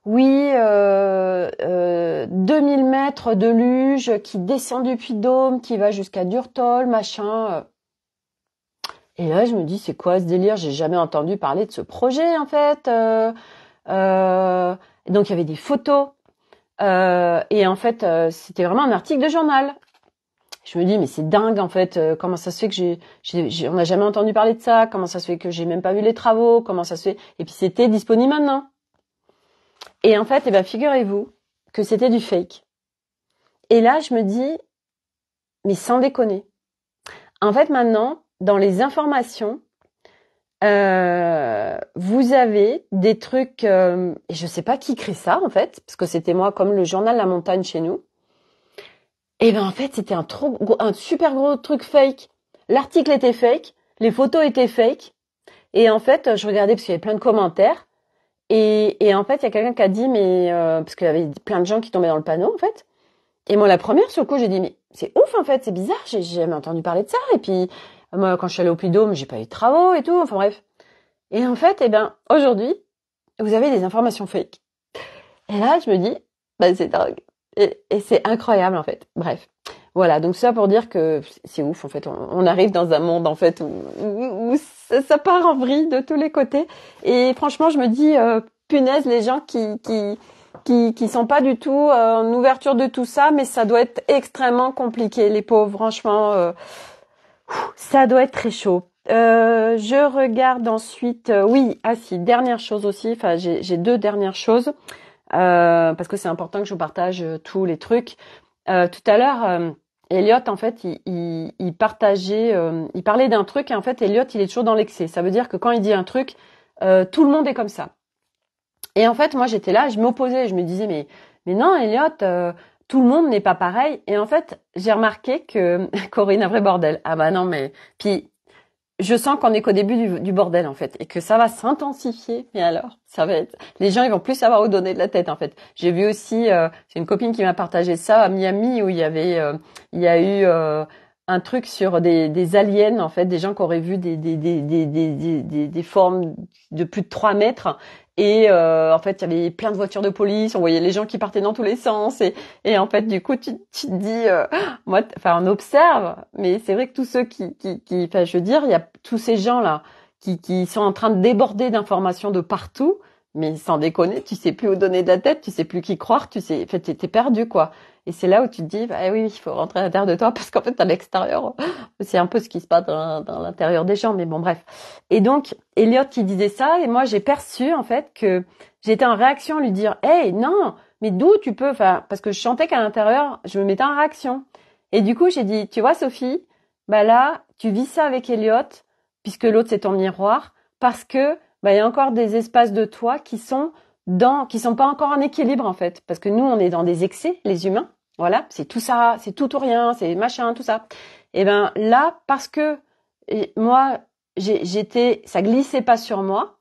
A: oui, 2000 mètres de luge qui descend du Puy-de-Dôme, qui va jusqu'à Durtol, machin. Et là, je me dis, c'est quoi ce délire? J'ai jamais entendu parler de ce projet, en fait. Donc, il y avait des photos. Et en fait, c'était vraiment un article de journal. Je me dis, mais c'est dingue, en fait. Comment ça se fait que on n'a jamais entendu parler de ça? Comment ça se fait que j'ai même pas vu les travaux? Comment ça se fait? Et puis, c'était disponible maintenant. Et en fait, figurez-vous que c'était du fake. Et là, je me dis, mais sans déconner. En fait, maintenant, dans les informations, vous avez des trucs, et je sais pas qui crée ça en fait, parce que c'était moi comme le journal La Montagne chez nous. Et en fait c'était un super gros truc fake. L'article était fake, les photos étaient fake, et en fait je regardais parce qu'il y avait plein de commentaires, et en fait il y a quelqu'un qui a dit mais parce qu'il y avait plein de gens qui tombaient dans le panneau en fait. Et moi la première sur le coup j'ai dit mais c'est ouf en fait, c'est bizarre, j'ai jamais entendu parler de ça. Et puis moi quand je suis allée au Puy-de-Dôme j'ai pas eu de travaux et tout, enfin bref. Et en fait, aujourd'hui, vous avez des informations fake. Et là, je me dis, c'est dingue. Et c'est incroyable, en fait. Bref. Voilà. Donc, ça pour dire que c'est ouf, en fait. On arrive dans un monde, en fait, où ça part en vrille de tous les côtés. Et franchement, je me dis, punaise, les gens qui sont pas du tout en ouverture de tout ça, mais ça doit être extrêmement compliqué, les pauvres. Franchement, ça doit être très chaud. Je regarde ensuite. Oui, si, dernière chose aussi. Enfin, j'ai deux dernières choses parce que c'est important que je vous partage tous les trucs. Tout à l'heure, Elliot, en fait, il partageait, il parlait d'un truc et en fait, Elliot, il est toujours dans l'excès. Ça veut dire que quand il dit un truc, tout le monde est comme ça. Et en fait, moi, j'étais là, je m'opposais, je me disais mais non, Elliot. Tout le monde n'est pas pareil. Et en fait, j'ai remarqué que Corinne, un vrai bordel. Ah bah non, mais puis je sens qu'on est qu'au début du bordel en fait et que ça va s'intensifier. Mais alors, ça va être, les gens ils vont plus savoir où donner de la tête en fait. J'ai vu aussi, c'est une copine qui m'a partagé ça à Miami où il y a eu un truc sur des aliens en fait, des gens qui auraient vu des formes de plus de 3 mètres. Et en fait, il y avait plein de voitures de police, on voyait les gens qui partaient dans tous les sens. Et en fait, du coup, tu te dis, moi, on observe, mais c'est vrai que tous ceux enfin, je veux dire, il y a tous ces gens-là qui sont en train de déborder d'informations de partout, mais sans déconner, tu sais plus où donner de la tête, tu sais plus qui croire, en fait, t'es perdu, quoi. Et c'est là où tu te dis, oui, il faut rentrer à l'intérieur de toi, parce qu'en fait, à l'extérieur, c'est un peu ce qui se passe dans l'intérieur des gens, mais bon, bref. Et donc, Elliot qui disait ça, et moi, j'ai perçu, en fait, que j'étais en réaction à lui dire, hey, non, mais d'où tu peux, parce que je sentais qu'à l'intérieur, je me mettais en réaction. Et du coup, j'ai dit, tu vois, Sophie, là, tu vis ça avec Elliot, puisque l'autre, c'est ton miroir, parce que, il y a encore des espaces de toi qui sont pas encore en équilibre, en fait. Parce que nous, on est dans des excès, les humains. Voilà. C'est tout ça, c'est tout ou rien, c'est machin, tout ça. Et là, parce que moi, ça glissait pas sur moi,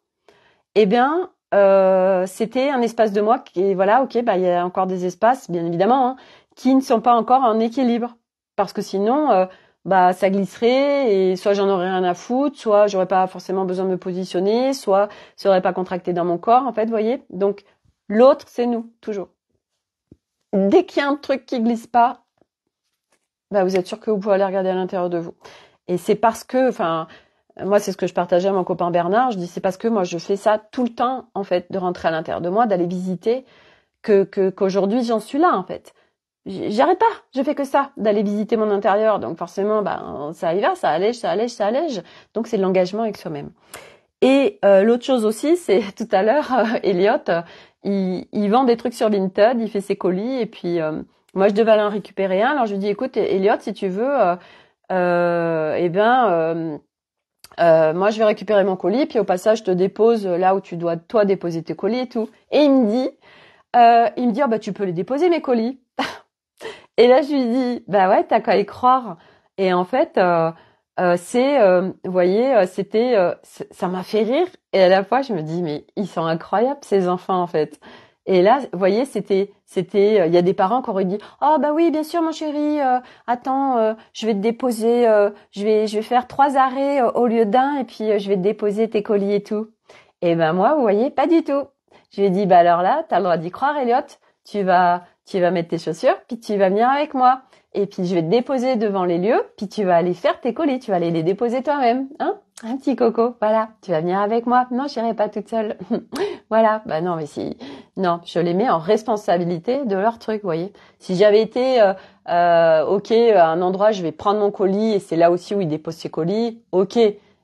A: c'était un espace de moi qui, voilà, ok, il y a encore des espaces, bien évidemment, qui ne sont pas encore en équilibre. Parce que sinon, ça glisserait et soit j'en aurais rien à foutre, soit j'aurais pas forcément besoin de me positionner, soit ça aurait pas contracté dans mon corps, en fait, vous voyez. Donc, l'autre, c'est nous, toujours. Dès qu'il y a un truc qui glisse pas, vous êtes sûr que vous pouvez aller regarder à l'intérieur de vous. Et c'est parce que, moi, c'est ce que je partageais à mon copain Bernard. Je dis, c'est parce que moi, je fais ça tout le temps, en fait, de rentrer à l'intérieur de moi, d'aller visiter, qu'aujourd'hui, j'en suis là, en fait. J'arrête pas, je fais que ça, d'aller visiter mon intérieur. Donc forcément, ça y va, ça allège. Donc c'est de l'engagement avec soi-même. Et l'autre chose aussi, c'est tout à l'heure, Elliot, il vend des trucs sur Vinted, il fait ses colis et puis moi je devais aller en récupérer un. Alors je lui dis écoute Elliot, si tu veux, eh bien moi je vais récupérer mon colis puis au passage je te dépose là où tu dois toi déposer tes colis et tout. Et il me dit oh, bah tu peux les déposer mes colis. Et là je lui dis bah ouais t'as qu'à y croire. Et en fait vous voyez, ça m'a fait rire et à la fois je me dis mais ils sont incroyables ces enfants en fait. Et là, vous voyez, il y a des parents qui auraient dit oh bah oui bien sûr mon chéri, attends, je vais te déposer, je vais faire 3 arrêts au lieu d'un et puis je vais te déposer tes colis et tout. Et ben moi, vous voyez, pas du tout. Je lui ai dit bah alors là, t'as le droit d'y croire, Elliot. Tu vas mettre tes chaussures, puis tu vas venir avec moi. Et puis je vais te déposer devant les lieux, puis tu vas aller faire tes colis, tu vas aller les déposer toi-même, hein? Un petit coco, voilà, tu vas venir avec moi. Non, j'irai pas toute seule. Voilà, bah non, mais si, non, je les mets en responsabilité de leur truc, vous voyez. Si j'avais été, ok, à un endroit, je vais prendre mon colis et c'est là aussi où ils déposent ses colis, ok.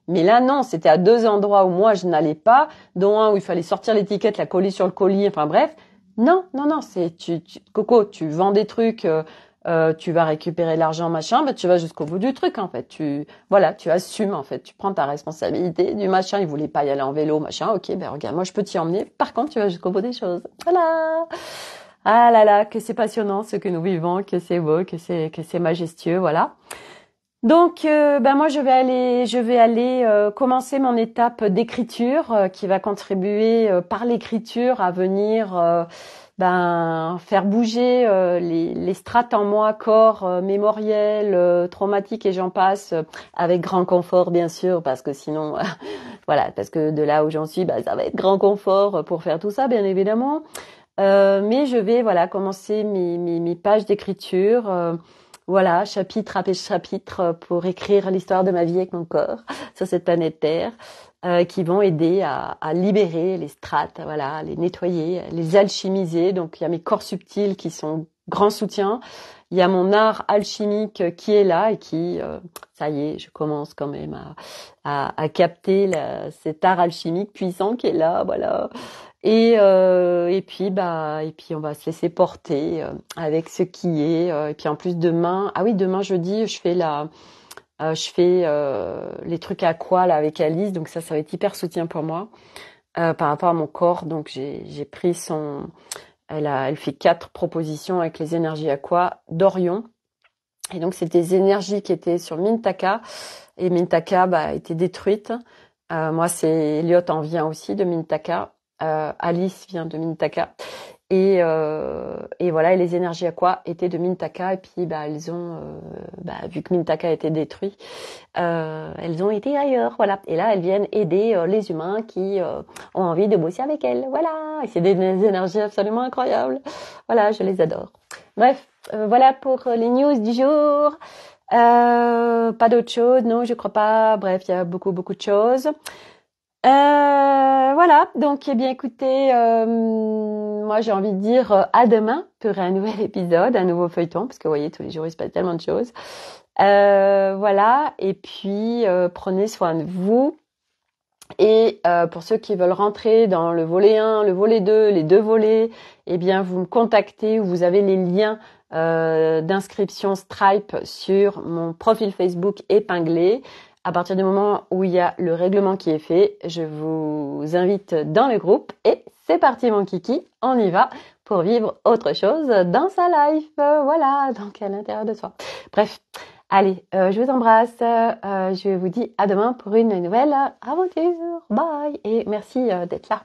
A: Mais là, non, c'était à 2 endroits où moi je n'allais pas, dont un où il fallait sortir l'étiquette, la colis sur le colis, enfin bref. Non, non, non, c'est Coco, tu vends des trucs, tu vas récupérer l'argent, machin, bah tu vas jusqu'au bout du truc en fait. Tu assumes en fait, tu prends ta responsabilité du machin. Il voulait pas y aller en vélo, machin. Ok, ben regarde, moi je peux t'y emmener. Par contre, tu vas jusqu'au bout des choses. Voilà. Ah là là, que c'est passionnant ce que nous vivons, que c'est beau, que c'est majestueux, voilà. Donc, ben moi je vais aller commencer mon étape d'écriture qui va contribuer par l'écriture à venir faire bouger les strates en moi, corps, mémoriel, traumatique et j'en passe, avec grand confort bien sûr, parce que sinon, voilà, parce que de là où j'en suis, ça va être grand confort pour faire tout ça, bien évidemment. Mais je vais voilà commencer mes pages d'écriture. Voilà, chapitre après chapitre pour écrire l'histoire de ma vie avec mon corps sur cette planète Terre, qui vont aider à libérer les strates, voilà, à les nettoyer, à les alchimiser. Donc il y a mes corps subtils qui sont grand soutien. Il y a mon art alchimique qui est là et qui, ça y est, je commence quand même à capter cet art alchimique puissant qui est là, voilà. Et puis on va se laisser porter avec ce qui est. Et puis en plus demain jeudi, je fais les trucs à quoi là avec Alice, donc ça va être hyper soutien pour moi par rapport à mon corps. Donc j'ai pris elle fait 4 propositions avec les énergies aqua d'Orion. Et donc c'est des énergies qui étaient sur Mintaka et Mintaka a été détruite. Moi c'est Elliot en vient aussi de Mintaka. Alice vient de Mintaka et voilà, et les énergies aqua étaient de Mintaka et puis elles ont vu que Mintaka a été détruit, elles ont été ailleurs, voilà, et là elles viennent aider les humains qui ont envie de bosser avec elles, voilà, et c'est des énergies absolument incroyables, voilà, je les adore. Bref, voilà pour les news du jour. Pas d'autre chose, non, je crois pas. Bref, il y a beaucoup de choses. Voilà, donc eh bien écoutez, moi j'ai envie de dire à demain pour un nouvel épisode, un nouveau feuilleton, parce que vous voyez tous les jours il se passe tellement de choses. Voilà, et puis prenez soin de vous. Et pour ceux qui veulent rentrer dans le volet 1, le volet 2, les 2 volets, eh bien vous me contactez ou vous avez les liens d'inscription Stripe sur mon profil Facebook épinglé. À partir du moment où il y a le règlement qui est fait, je vous invite dans le groupe et c'est parti mon kiki, on y va pour vivre autre chose dans sa life, voilà, donc à l'intérieur de soi. Bref, allez, je vous embrasse, je vous dis à demain pour une nouvelle aventure, bye et merci d'être là.